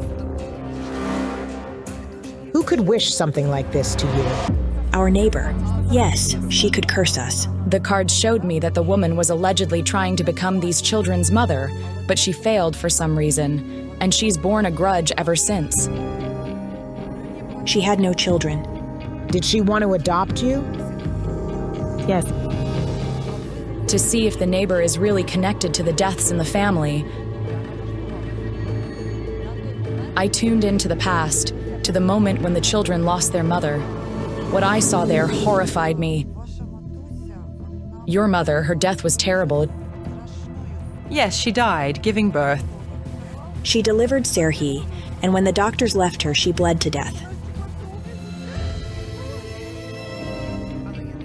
Who could wish something like this to you? Our neighbor. Yes, she could curse us. The cards showed me that the woman was allegedly trying to become these children's mother, but she failed for some reason, and she's borne a grudge ever since. She had no children. Did she want to adopt you? Yes. To see if the neighbor is really connected to the deaths in the family. I tuned into the past, to the moment when the children lost their mother. What I saw there horrified me. Your mother, her death was terrible. Yes, she died, giving birth. She delivered Serhi, and when the doctors left her, she bled to death.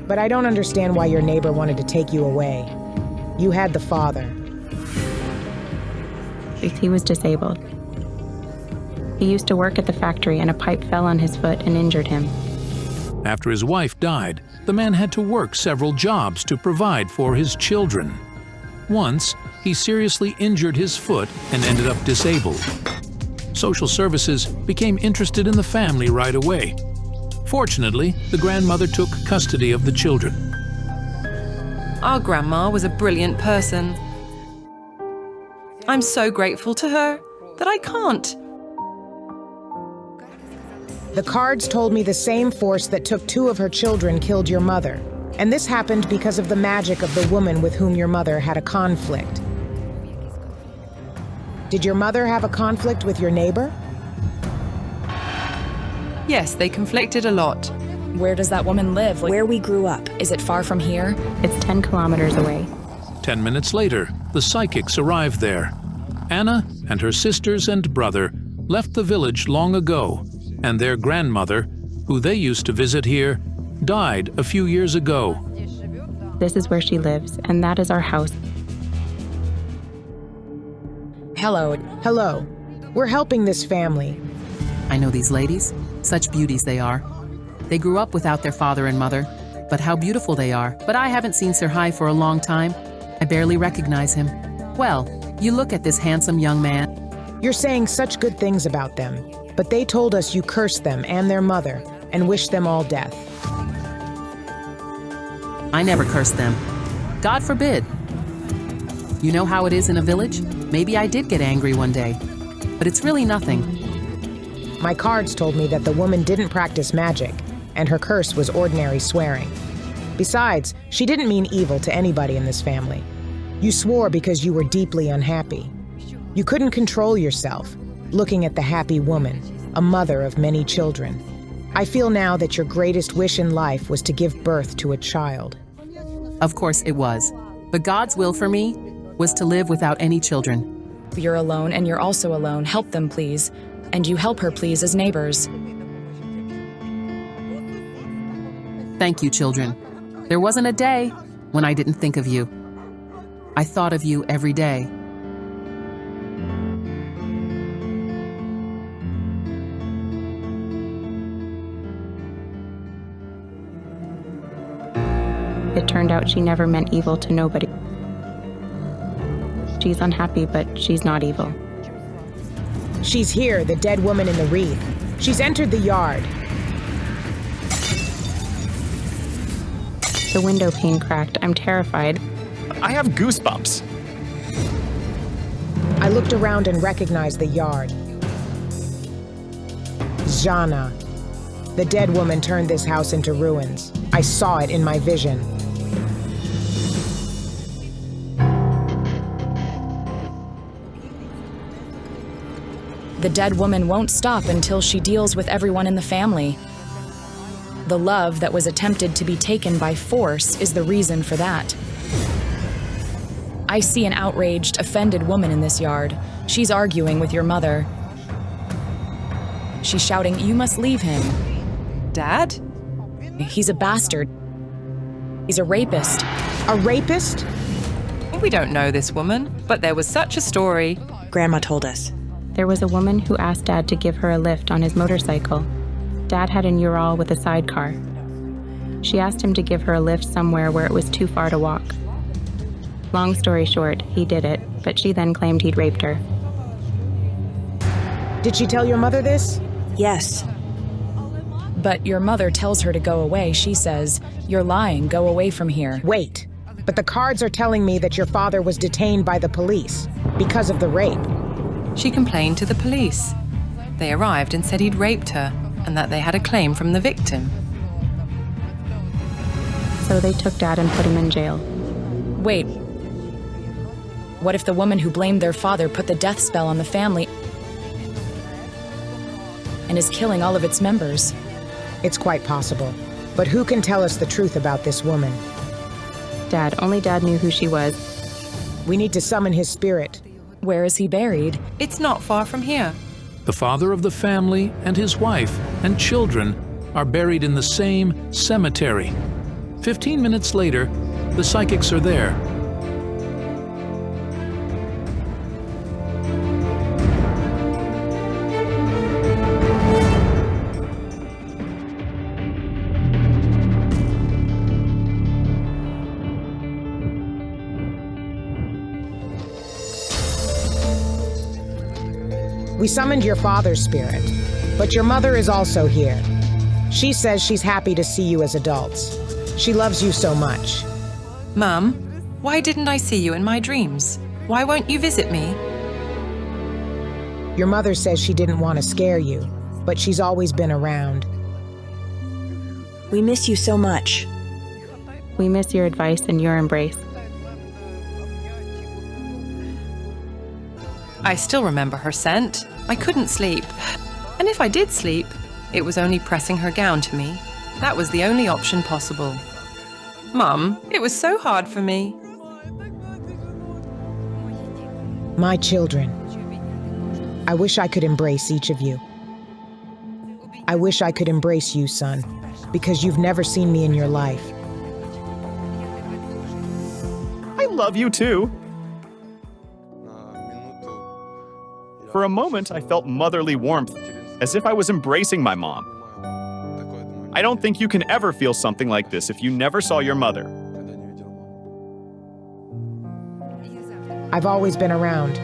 But I don't understand why your neighbor wanted to take you away. You had the father. He was disabled. He used to work at the factory and a pipe fell on his foot and injured him. After his wife died, the man had to work several jobs to provide for his children. Once, he seriously injured his foot and ended up disabled. Social services became interested in the family right away. Fortunately, the grandmother took custody of the children. Our grandma was a brilliant person. I'm so grateful to her that I can't. The cards told me the same force that took 2 of her children killed your mother. And this happened because of the magic of the woman with whom your mother had a conflict. Did your mother have a conflict with your neighbor? Yes, they conflicted a lot. Where does that woman live? Where we grew up. Is it far from here? It's 10 kilometers away. 10 minutes later, the psychics arrived there. Hanna and her sisters and brother left the village long ago, and their grandmother, who they used to visit here, died a few years ago. This is where she lives, and that is our house. Hello. Hello. We're helping this family. I know these ladies. Such beauties they are. They grew up without their father and mother, but how beautiful they are. But I haven't seen Serhi for a long time. I barely recognize him. Well, you look at this handsome young man. You're saying such good things about them, but they told us you cursed them and their mother and wished them all death. I never cursed them. God forbid. You know how it is in a village? Maybe I did get angry one day, but it's really nothing. My cards told me that the woman didn't practice magic, and her curse was ordinary swearing. Besides, she didn't mean evil to anybody in this family. You swore because you were deeply unhappy. You couldn't control yourself, looking at the happy woman, a mother of many children. I feel now that your greatest wish in life was to give birth to a child. Of course it was. But God's will for me was to live without any children. You're alone and you're also alone. Help them, please. And you help her, please, as neighbors. Thank you, children. There wasn't a day when I didn't think of you. I thought of you every day. It turned out she never meant evil to nobody. She's unhappy, but she's not evil. She's here, the dead woman in the wreath. She's entered the yard. The window pane cracked. I'm terrified. I have goosebumps. I looked around and recognized the yard. Jana. The dead woman turned this house into ruins. I saw it in my vision. The dead woman won't stop until she deals with everyone in the family. The love that was attempted to be taken by force is the reason for that. I see an outraged, offended woman in this yard. She's arguing with your mother. She's shouting, "You must leave him." Dad? He's a bastard. He's a rapist. A rapist? We don't know this woman, but there was such a story. Grandma told us. There was a woman who asked Dad to give her a lift on his motorcycle. Dad had a Yarov with a sidecar. She asked him to give her a lift somewhere where it was too far to walk. Long story short, he did it, but she then claimed he'd raped her. Did she tell your mother this? Yes. But your mother tells her to go away. She says, "You're lying, go away from here." Wait, but the cards are telling me that your father was detained by the police because of the rape. She complained to the police. They arrived and said he'd raped her and that they had a claim from the victim. So they took Dad and put him in jail. Wait. What if the woman who blamed their father put the death spell on the family and is killing all of its members? It's quite possible. But who can tell us the truth about this woman? Dad. Only Dad knew who she was. We need to summon his spirit. Where is he buried? It's not far from here. The father of the family and his wife and children are buried in the same cemetery. 15 minutes later, the psychics are there. We summoned your father's spirit, but your mother is also here. She says she's happy to see you as adults. She loves you so much. Mum, why didn't I see you in my dreams? Why won't you visit me? Your mother says she didn't want to scare you, but she's always been around. We miss you so much. We miss your advice and your embrace. I still remember her scent. I couldn't sleep. And if I did sleep, it was only pressing her gown to me. That was the only option possible. Mum, it was so hard for me. My children. I wish I could embrace each of you. I wish I could embrace you, son, because you've never seen me in your life. I love you too. For a moment, I felt motherly warmth, as if I was embracing my mom. I don't think you can ever feel something like this if you never saw your mother. I've always been around.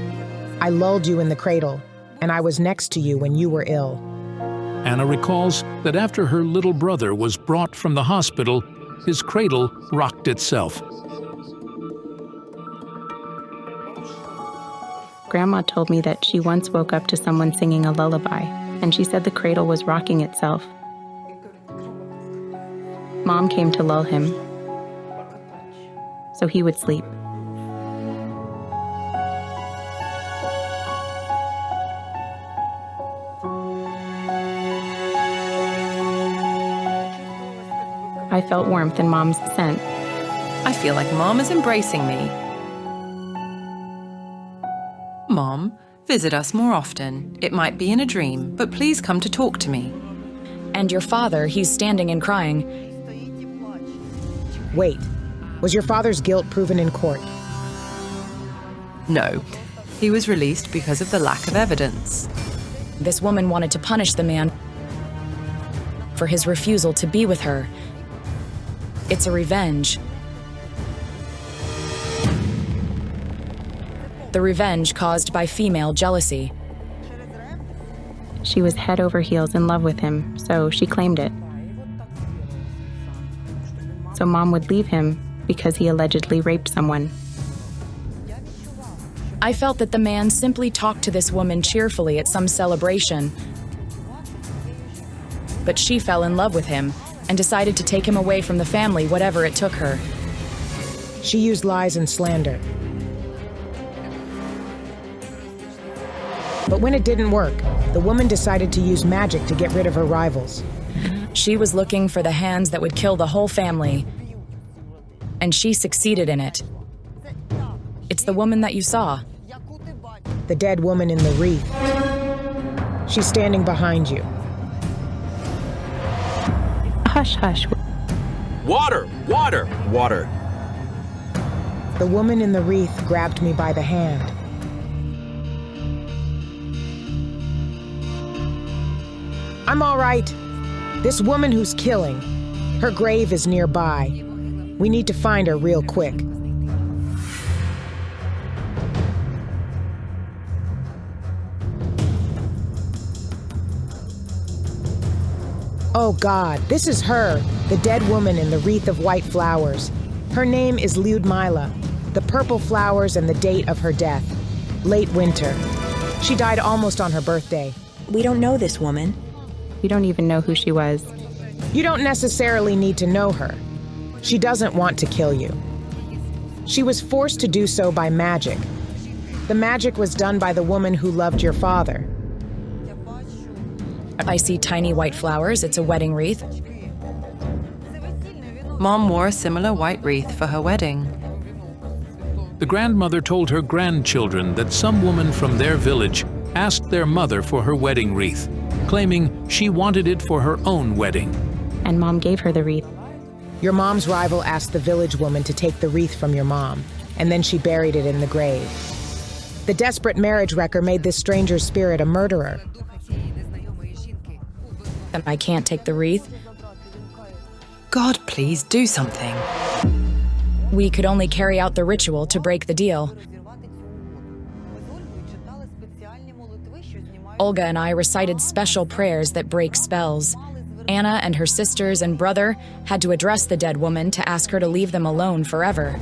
I lulled you in the cradle, and I was next to you when you were ill. Anna recalls that after her little brother was brought from the hospital, his cradle rocked itself. Grandma told me that she once woke up to someone singing a lullaby, and she said the cradle was rocking itself. Mom came to lull him, so he would sleep. I felt warmth in Mom's scent. I feel like Mom is embracing me. Mom, visit us more often. It might be in a dream, but please come to talk to me. And your father, he's standing and crying. Wait, was your father's guilt proven in court? No, he was released because of the lack of evidence. This woman wanted to punish the man for his refusal to be with her. It's a revenge. The revenge caused by female jealousy. She was head over heels in love with him, so she claimed it. So Mom would leave him because he allegedly raped someone. I felt that the man simply talked to this woman cheerfully at some celebration. But she fell in love with him and decided to take him away from the family, whatever it took her. She used lies and slander. But when it didn't work, the woman decided to use magic to get rid of her rivals. She was looking for the hands that would kill the whole family. And she succeeded in it. It's the woman that you saw. The dead woman in the wreath. She's standing behind you. Hush, hush. Water! Water! Water! The woman in the wreath grabbed me by the hand. I'm all right. This woman who's killing, her grave is nearby. We need to find her real quick. Oh God, this is her, the dead woman in the wreath of white flowers. Her name is Lyudmila, the purple flowers and the date of her death, late winter. She died almost on her birthday. We don't know this woman. We don't even know who she was. You don't necessarily need to know her. She doesn't want to kill you. She was forced to do so by magic. The magic was done by the woman who loved your father. I see tiny white flowers. It's a wedding wreath. Mom wore a similar white wreath for her wedding. The grandmother told her grandchildren that some woman from their village asked their mother for her wedding wreath, claiming she wanted it for her own wedding. And Mom gave her the wreath. Your mom's rival asked the village woman to take the wreath from your mom, and then she buried it in the grave. The desperate marriage wrecker made this stranger's spirit a murderer. And I can't take the wreath. God, please do something. We could only carry out the ritual to break the deal. Olga and I recited special prayers that break spells. Anna and her sisters and brother had to address the dead woman to ask her to leave them alone forever.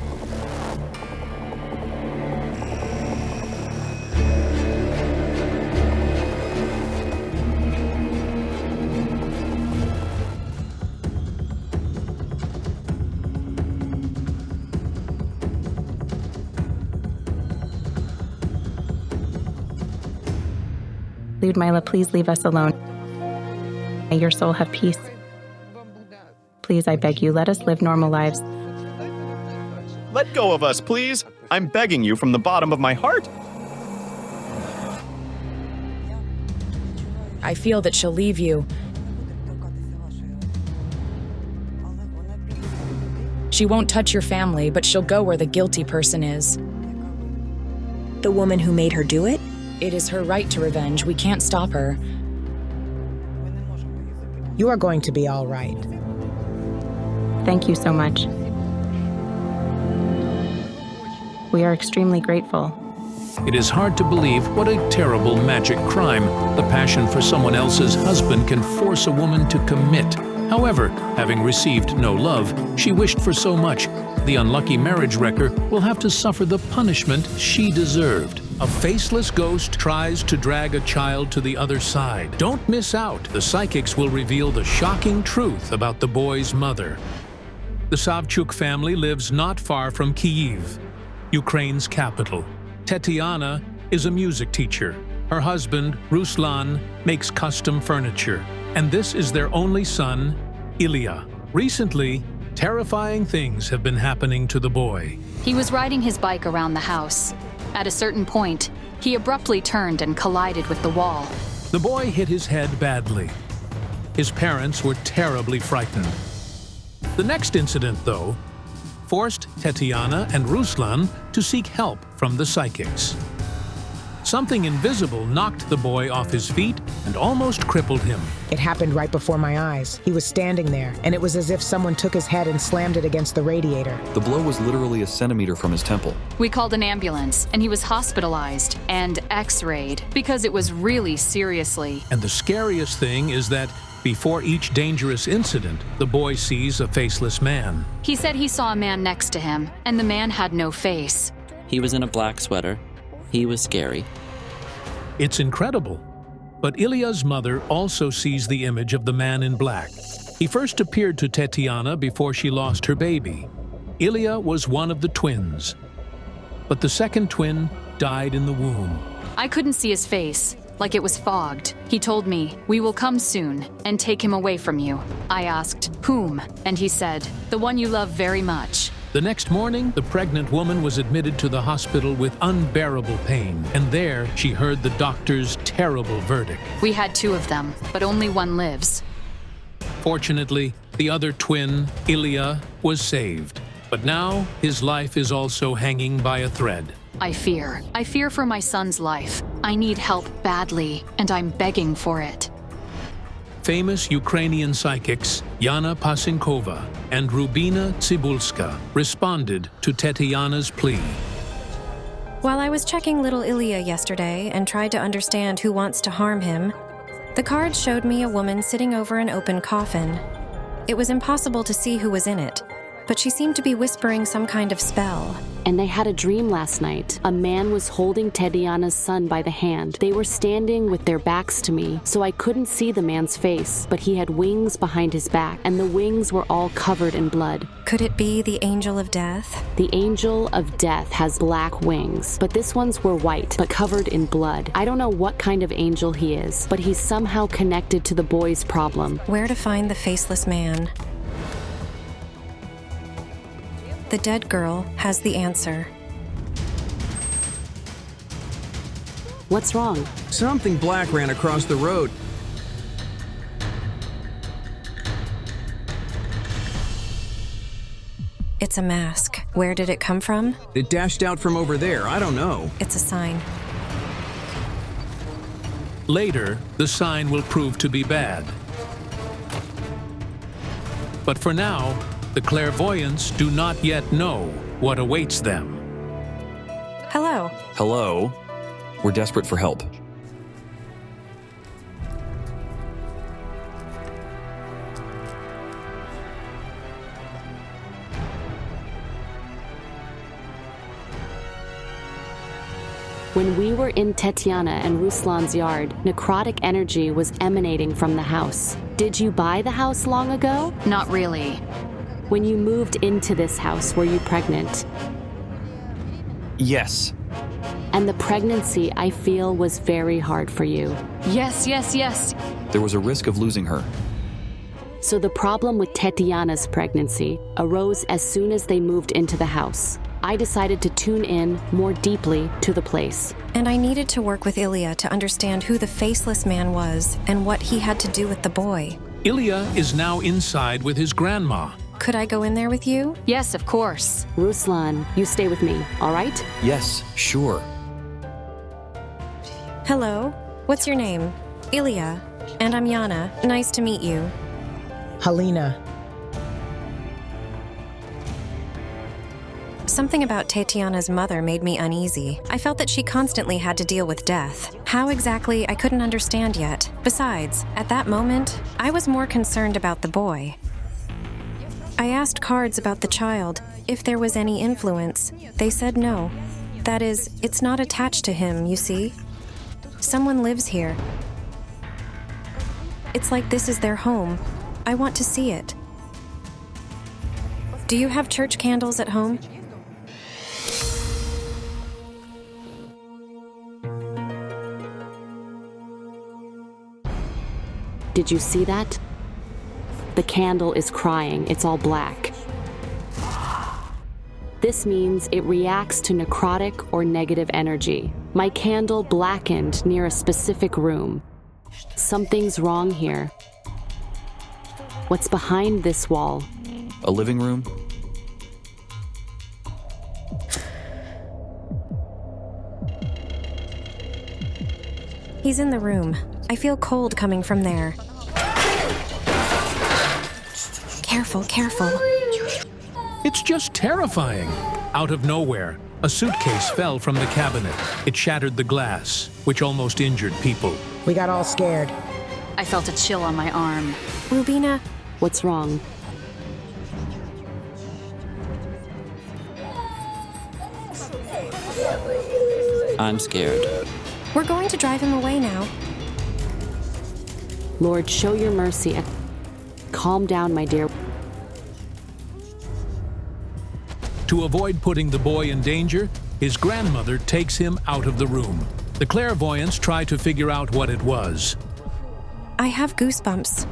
Lyudmila, please leave us alone. May your soul have peace. Please, I beg you, let us live normal lives. Let go of us, please. I'm begging you from the bottom of my heart. I feel that she'll leave you. She won't touch your family, but she'll go where the guilty person is. The woman who made her do it? It is her right to revenge. We can't stop her. You are going to be all right. Thank you so much. We are extremely grateful. It is hard to believe what a terrible magic crime the passion for someone else's husband can force a woman to commit. However, having received no love she wished for so much, the unlucky marriage wrecker will have to suffer the punishment she deserved. A faceless ghost tries to drag a child to the other side. Don't miss out. The psychics will reveal the shocking truth about the boy's mother. The Savchuk family lives not far from Kyiv, Ukraine's capital. Tetiana is a music teacher. Her husband, Ruslan, makes custom furniture. And this is their only son, Ilya. Recently, terrifying things have been happening to the boy. He was riding his bike around the house. At a certain point, he abruptly turned and collided with the wall. The boy hit his head badly. His parents were terribly frightened. The next incident, though, forced Tetiana and Ruslan to seek help from the psychics. Something invisible knocked the boy off his feet and almost crippled him. It happened right before my eyes. He was standing there, and it was as if someone took his head and slammed it against the radiator. The blow was literally a centimeter from his temple. We called an ambulance, and he was hospitalized and x-rayed because it was really seriously. And the scariest thing is that before each dangerous incident, the boy sees a faceless man. He said he saw a man next to him, and the man had no face. He was in a black sweater. He was scary. It's incredible. But Ilya's mother also sees the image of the man in black. He first appeared to Tetiana before she lost her baby. Ilya was one of the twins. But the second twin died in the womb. I couldn't see his face, like it was fogged. He told me, "We will come soon and take him away from you." I asked, "Whom?" And he said, "The one you love very much." The next morning, the pregnant woman was admitted to the hospital with unbearable pain, and there she heard the doctor's terrible verdict. We had 2 of them, but only one lives. Fortunately, the other twin, Ilya, was saved. But now, his life is also hanging by a thread. I fear. I fear for my son's life. I need help badly, and I'm begging for it. Famous Ukrainian psychics Yana Pasinkova and Rubina Tsibulska responded to Tetiana's plea. While I was checking little Ilya yesterday and tried to understand who wants to harm him, the card showed me a woman sitting over an open coffin. It was impossible to see who was in it, but she seemed to be whispering some kind of spell. And they had a dream last night. A man was holding Tetiana's son by the hand. They were standing with their backs to me, so I couldn't see the man's face, but he had wings behind his back, and the wings were all covered in blood. Could it be the Angel of Death? The Angel of Death has black wings, but this one's were white, but covered in blood. I don't know what kind of angel he is, but he's somehow connected to the boy's problem. Where to find the faceless man? The dead girl has the answer. What's wrong? Something black ran across the road. It's a mask. Where did it come from? It dashed out from over there. I don't know. It's a sign. Later, the sign will prove to be bad. But for now, the clairvoyants do not yet know what awaits them. Hello. Hello. We're desperate for help. When we were in Tetiana and Ruslan's yard, necrotic energy was emanating from the house. Did you buy the house long ago? Not really. When you moved into this house, were you pregnant? Yes. And the pregnancy, I feel, was very hard for you. Yes, yes, yes. There was a risk of losing her. So the problem with Tetiana's pregnancy arose as soon as they moved into the house. I decided to tune in more deeply to the place. And I needed to work with Ilya to understand who the faceless man was and what he had to do with the boy. Ilya is now inside with his grandma. Could I go in there with you? Yes, of course. Ruslan, you stay with me, all right? Yes, sure. Hello. What's your name? Ilya. And I'm Yana. Nice to meet you. Helena. Something about Tetiana's mother made me uneasy. I felt that she constantly had to deal with death. How exactly, I couldn't understand yet. Besides, at that moment, I was more concerned about the boy. I asked cards about the child, if there was any influence. They said no. That is, it's not attached to him, you see? Someone lives here. It's like this is their home. I want to see it. Do you have church candles at home? Did you see that? The candle is crying. It's all black. This means it reacts to necrotic or negative energy. My candle blackened near a specific room. Something's wrong here. What's behind this wall? A living room? He's in the room. I feel cold coming from there. Careful, careful. It's just terrifying. Out of nowhere, a suitcase fell from the cabinet. It shattered the glass, which almost injured people. We got all scared. I felt a chill on my arm. Rubina. What's wrong? I'm scared. We're going to drive him away now. Lord, show your mercy and calm down, my dear. To avoid putting the boy in danger, his grandmother takes him out of the room. The clairvoyants try to figure out what it was. I have goosebumps.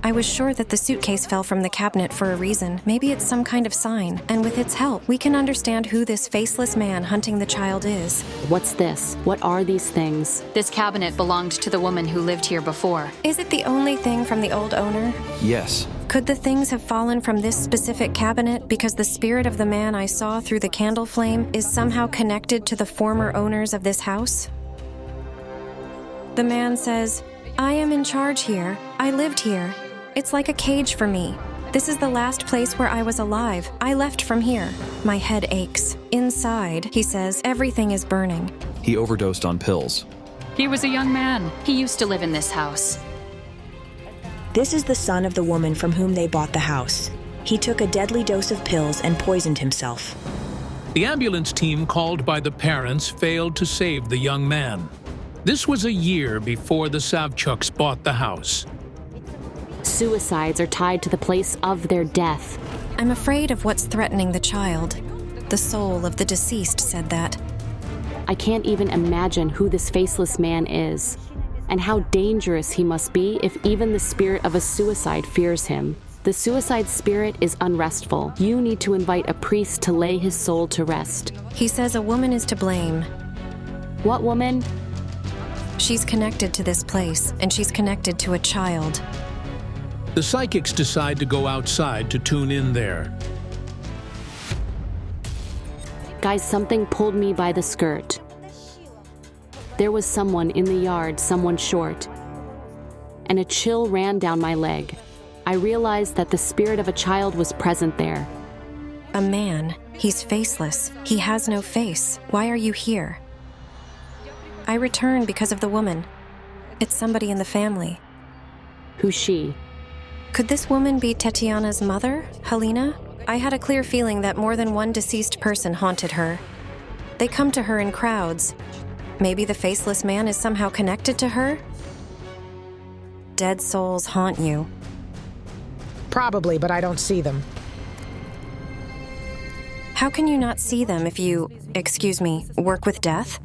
I was sure that the suitcase fell from the cabinet for a reason. Maybe it's some kind of sign, and with its help, we can understand who this faceless man hunting the child is. What's this? What are these things? This cabinet belonged to the woman who lived here before. Is it the only thing from the old owner? Yes. Could the things have fallen from this specific cabinet because the spirit of the man I saw through the candle flame is somehow connected to the former owners of this house? The man says, "I am in charge here. I lived here. It's like a cage for me. This is the last place where I was alive. I left from here. My head aches. Inside," he says, "everything is burning." He overdosed on pills. He was a young man. He used to live in this house. This is the son of the woman from whom they bought the house. He took a deadly dose of pills and poisoned himself. The ambulance team called by the parents failed to save the young man. This was a year before the Savchuks bought the house. Suicides are tied to the place of their death. I'm afraid of what's threatening the child. The soul of the deceased said that. I can't even imagine who this faceless man is, and how dangerous he must be if even the spirit of a suicide fears him. The suicide spirit is unrestful. You need to invite a priest to lay his soul to rest. He says a woman is to blame. What woman? She's connected to this place, and she's connected to a child. The psychics decide to go outside to tune in there. Guys, something pulled me by the skirt. There was someone in the yard, someone short, and a chill ran down my leg. I realized that the spirit of a child was present there. A man. He's faceless. He has no face. Why are you here? I return because of the woman. It's somebody in the family. Who's she? Could this woman be Tatiana's mother, Helena? I had a clear feeling that more than one deceased person haunted her. They come to her in crowds. Maybe the faceless man is somehow connected to her? Dead souls haunt you. Probably, but I don't see them. How can you not see them if you, work with death?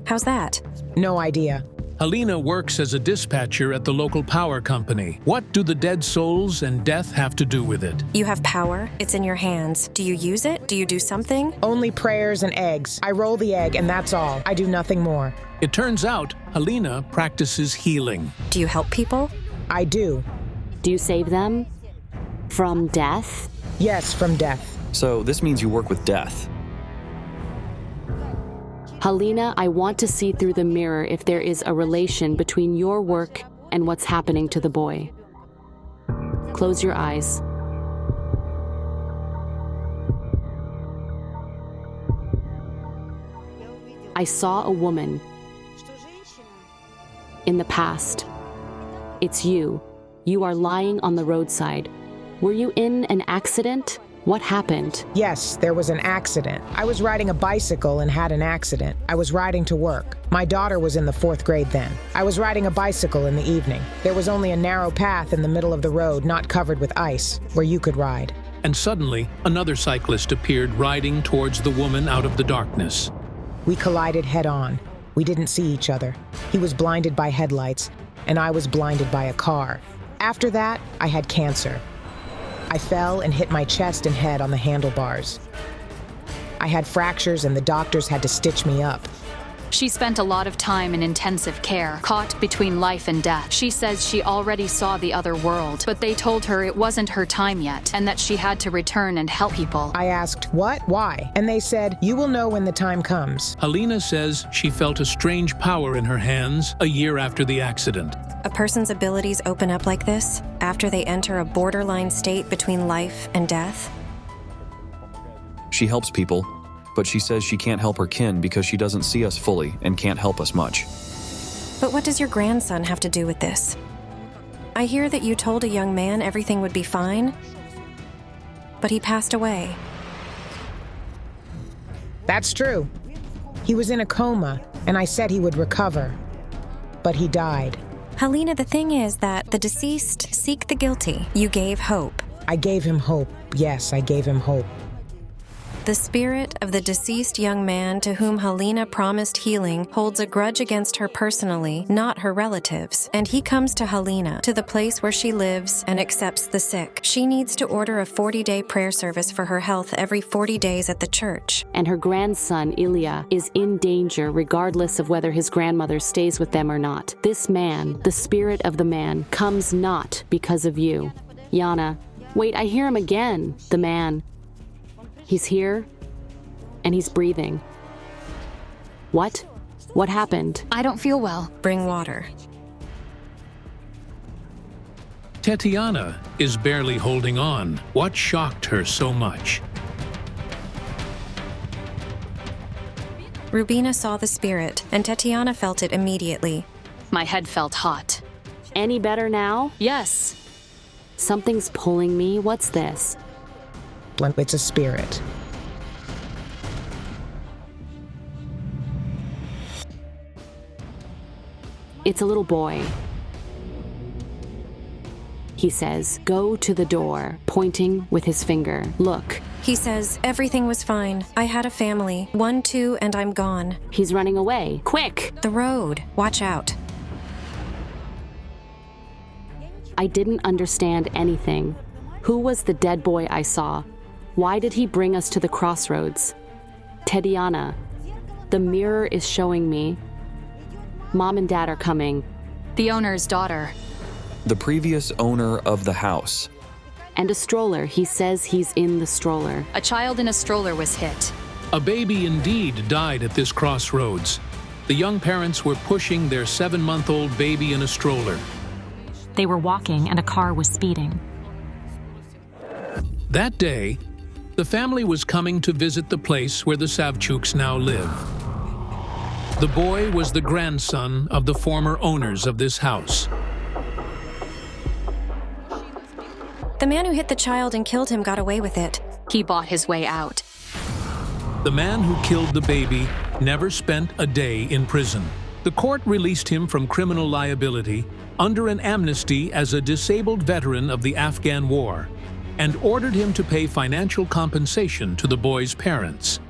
How's that? No idea. Helena works as a dispatcher at the local power company. What do the dead souls and death have to do with it? You have power. It's in your hands. Do you use it? Do you do something? Only prayers and eggs. I roll the egg and that's all. I do nothing more. It turns out Helena practices healing. Do you help people? I do. Do you save them? From death? Yes, from death. So this means you work with death. Helena, I want to see through the mirror if there is a relation between your work and what's happening to the boy. Close your eyes. I saw a woman in the past. It's you. You are lying on the roadside. Were you in an accident? What happened? Yes, there was an accident. I was riding a bicycle and had an accident. I was riding to work. My daughter was in the 4th grade then. I was riding a bicycle in the evening. There was only a narrow path in the middle of the road, not covered with ice, where you could ride. And suddenly, another cyclist appeared riding towards the woman out of the darkness. We collided head-on. We didn't see each other. He was blinded by headlights, and I was blinded by a car. After that, I had cancer. I fell and hit my chest and head on the handlebars. I had fractures and the doctors had to stitch me up. She spent a lot of time in intensive care, caught between life and death. She says she already saw the other world, but they told her it wasn't her time yet and that she had to return and help people. I asked, what? Why? And they said, you will know when the time comes. Helena says she felt a strange power in her hands a year after the accident. A person's abilities open up like this after they enter a borderline state between life and death? She helps people, but she says she can't help her kin because she doesn't see us fully and can't help us much. But what does your grandson have to do with this? I hear that you told a young man everything would be fine, but he passed away. That's true. He was in a coma, and I said he would recover, but he died. Helena, the thing is that the deceased seek the guilty. You gave hope. I gave him hope. Yes, I gave him hope. The spirit of the deceased young man to whom Helena promised healing holds a grudge against her personally, not her relatives, and he comes to Helena, to the place where she lives, and accepts the sick. She needs to order a 40-day prayer service for her health every 40 days at the church. And her grandson, Ilya, is in danger regardless of whether his grandmother stays with them or not. This man, the spirit of the man, comes not because of you. Yana, wait, I hear him again. The man. He's here, and he's breathing. What? What happened? I don't feel well. Bring water. Tetiana is barely holding on. What shocked her so much? Rubina saw the spirit, and Tetiana felt it immediately. My head felt hot. Any better now? Yes. Something's pulling me. What's this? It's a spirit. It's a little boy. He says, "Go to the door," pointing with his finger. Look. He says, everything was fine. I had a family. 1, 2, and I'm gone. He's running away. Quick! The road. Watch out. I didn't understand anything. Who was the dead boy I saw? Why did he bring us to the crossroads? Tetiana. The mirror is showing me. Mom and Dad are coming. The owner's daughter. The previous owner of the house. And a stroller. He says he's in the stroller. A child in a stroller was hit. A baby indeed died at this crossroads. The young parents were pushing their 7-month-old baby in a stroller. They were walking and a car was speeding. That day, the family was coming to visit the place where the Savchuks now live. The boy was the grandson of the former owners of this house. The man who hit the child and killed him got away with it. He bought his way out. The man who killed the baby never spent a day in prison. The court released him from criminal liability under an amnesty as a disabled veteran of the Afghan War and ordered him to pay financial compensation to the boy's parents.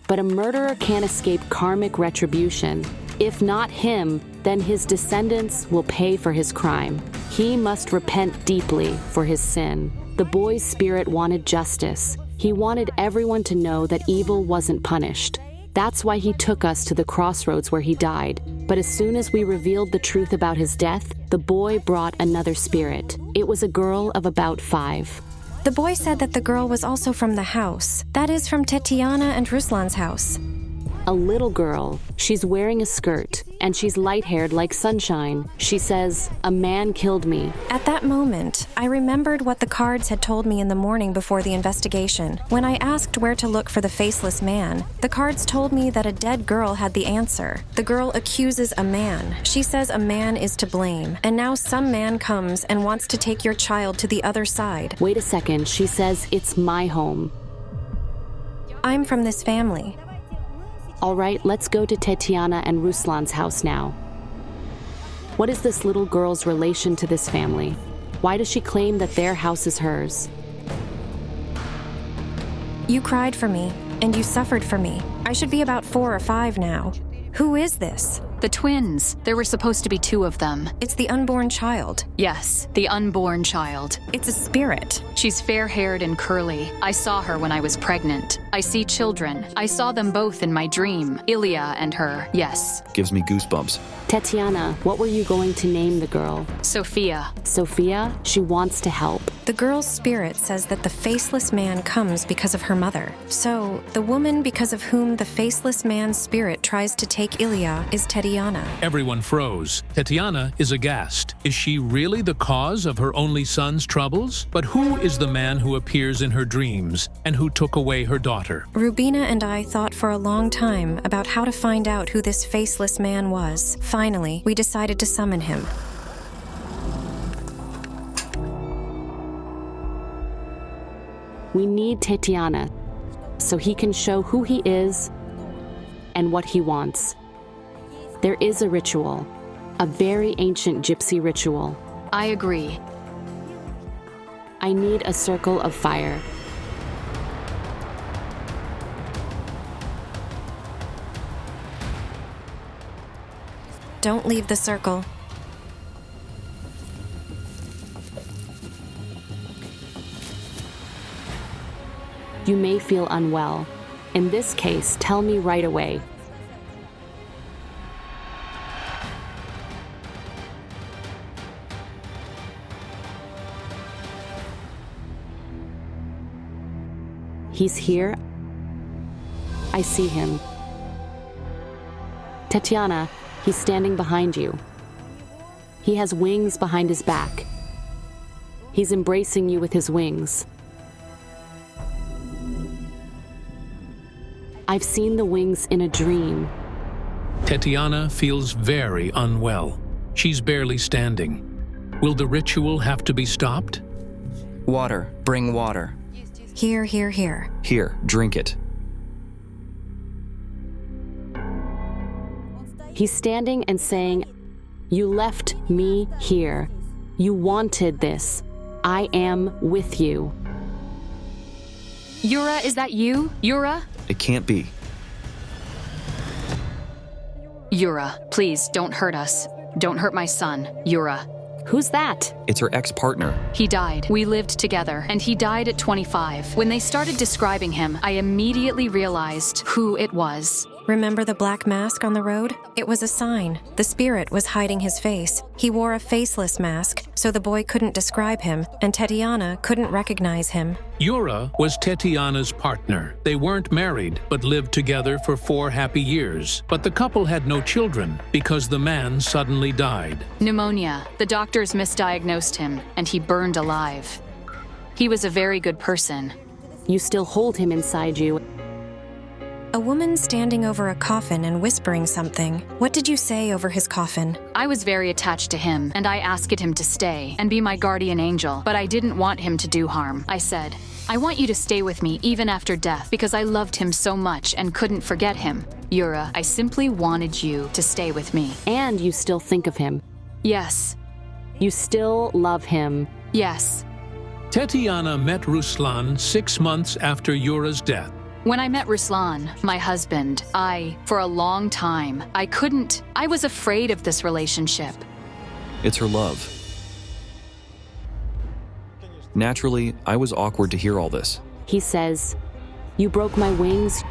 But a murderer can't escape karmic retribution. If not him, then his descendants will pay for his crime. He must repent deeply for his sin. The boy's spirit wanted justice. He wanted everyone to know that evil wasn't punished. That's why he took us to the crossroads where he died. But as soon as we revealed the truth about his death, the boy brought another spirit. It was a girl of about 5. The boy said that the girl was also from the house. That is from Tetiana and Ruslan's house. A little girl. She's wearing a skirt, and she's light-haired like sunshine. She says, "A man killed me." At that moment, I remembered what the cards had told me in the morning before the investigation. When I asked where to look for the faceless man, the cards told me that a dead girl had the answer. The girl accuses a man. She says a man is to blame, and now some man comes and wants to take your child to the other side. Wait a second, she says it's my home. I'm from this family. All right, let's go to Tetiana and Ruslan's house now. What is this little girl's relation to this family? Why does she claim that their house is hers? You cried for me, and you suffered for me. I should be about 4 or 5 now. Who is this? The twins. There were supposed to be 2 of them. It's the unborn child. Yes, the unborn child. It's a spirit. She's fair-haired and curly. I saw her when I was pregnant. I see children. I saw them both in my dream. Ilya and her, yes. Gives me goosebumps. Tetiana, what were you going to name the girl? Sophia. Sophia? She wants to help. The girl's spirit says that the faceless man comes because of her mother. So, the woman because of whom the faceless man's spirit tries to take Ilya is Tetiana. Everyone froze. Tetiana is aghast. Is she really the cause of her only son's troubles? But who is the man who appears in her dreams and who took away her daughter? Rubina and I thought for a long time about how to find out who this faceless man was. Finally, we decided to summon him. We need Tetiana so he can show who he is and what he wants. There is a ritual, a very ancient gypsy ritual. I agree. I need a circle of fire. Don't leave the circle. You may feel unwell. In this case, tell me right away. He's here. I see him. Tatiana, he's standing behind you. He has wings behind his back. He's embracing you with his wings. I've seen the wings in a dream. Tatiana feels very unwell. She's barely standing. Will the ritual have to be stopped? Water. Bring water. Here, here, here. Here, drink it. He's standing and saying, "You left me here. You wanted this. I am with you." Yura, is that you? Yura? It can't be. Yura, please, don't hurt us. Don't hurt my son, Yura. Who's that? It's her ex-partner. He died. We lived together, and he died at 25. When they started describing him, I immediately realized who it was. Remember the black mask on the road? It was a sign. The spirit was hiding his face. He wore a faceless mask, so the boy couldn't describe him, and Tatiana couldn't recognize him. Yura was Tatiana's partner. They weren't married, but lived together for 4 happy years. But the couple had no children because the man suddenly died. Pneumonia. The doctors misdiagnosed him, and he burned alive. He was a very good person. You still hold him inside you. A woman standing over a coffin and whispering something. What did you say over his coffin? I was very attached to him, and I asked him to stay and be my guardian angel, but I didn't want him to do harm. I said, "I want you to stay with me even after death because I loved him so much and couldn't forget him. Yura, I simply wanted you to stay with me." And you still think of him. Yes. You still love him. Yes. Tatiana met Ruslan 6 months after Yura's death. When I met Ruslan, my husband, for a long time, I was afraid of this relationship. It's her love. Naturally, I was awkward to hear all this. He says, "You broke my wings.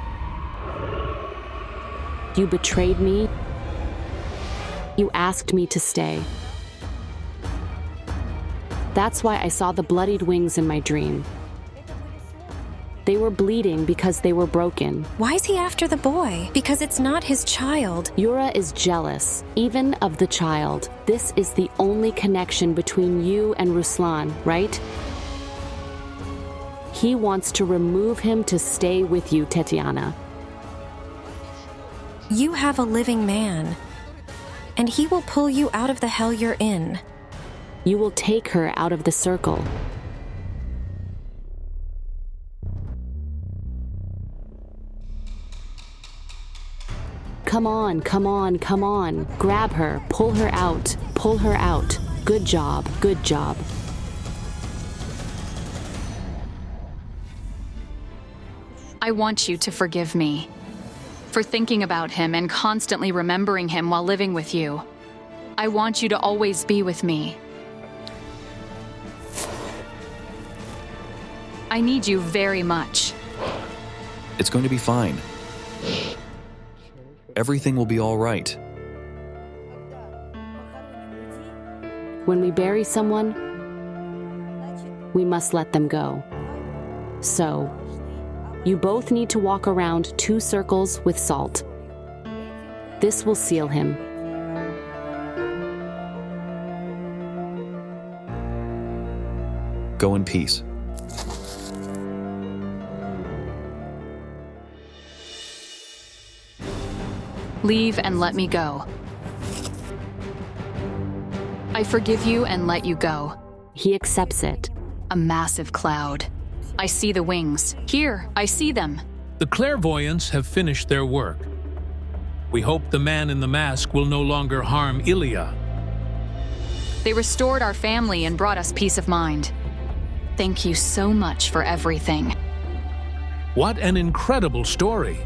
You betrayed me. You asked me to stay." That's why I saw the bloodied wings in my dream. They were bleeding because they were broken. Why is he after the boy? Because it's not his child. Yura is jealous, even of the child. This is the only connection between you and Ruslan, right? He wants to remove him to stay with you, Tatiana. You have a living man, and he will pull you out of the hell you're in. You will take her out of the circle. Come on, come on, come on. Grab her, pull her out, pull her out. Good job, good job. I want you to forgive me for thinking about him and constantly remembering him while living with you. I want you to always be with me. I need you very much. It's going to be fine. Everything will be all right. When we bury someone, we must let them go. So, you both need to walk around 2 circles with salt. This will seal him. Go in peace. Leave and let me go. I forgive you and let you go. He accepts it. A massive cloud. I see the wings. Here, I see them. The clairvoyants have finished their work. We hope the man in the mask will no longer harm Ilya. They restored our family and brought us peace of mind. Thank you so much for everything. What an incredible story!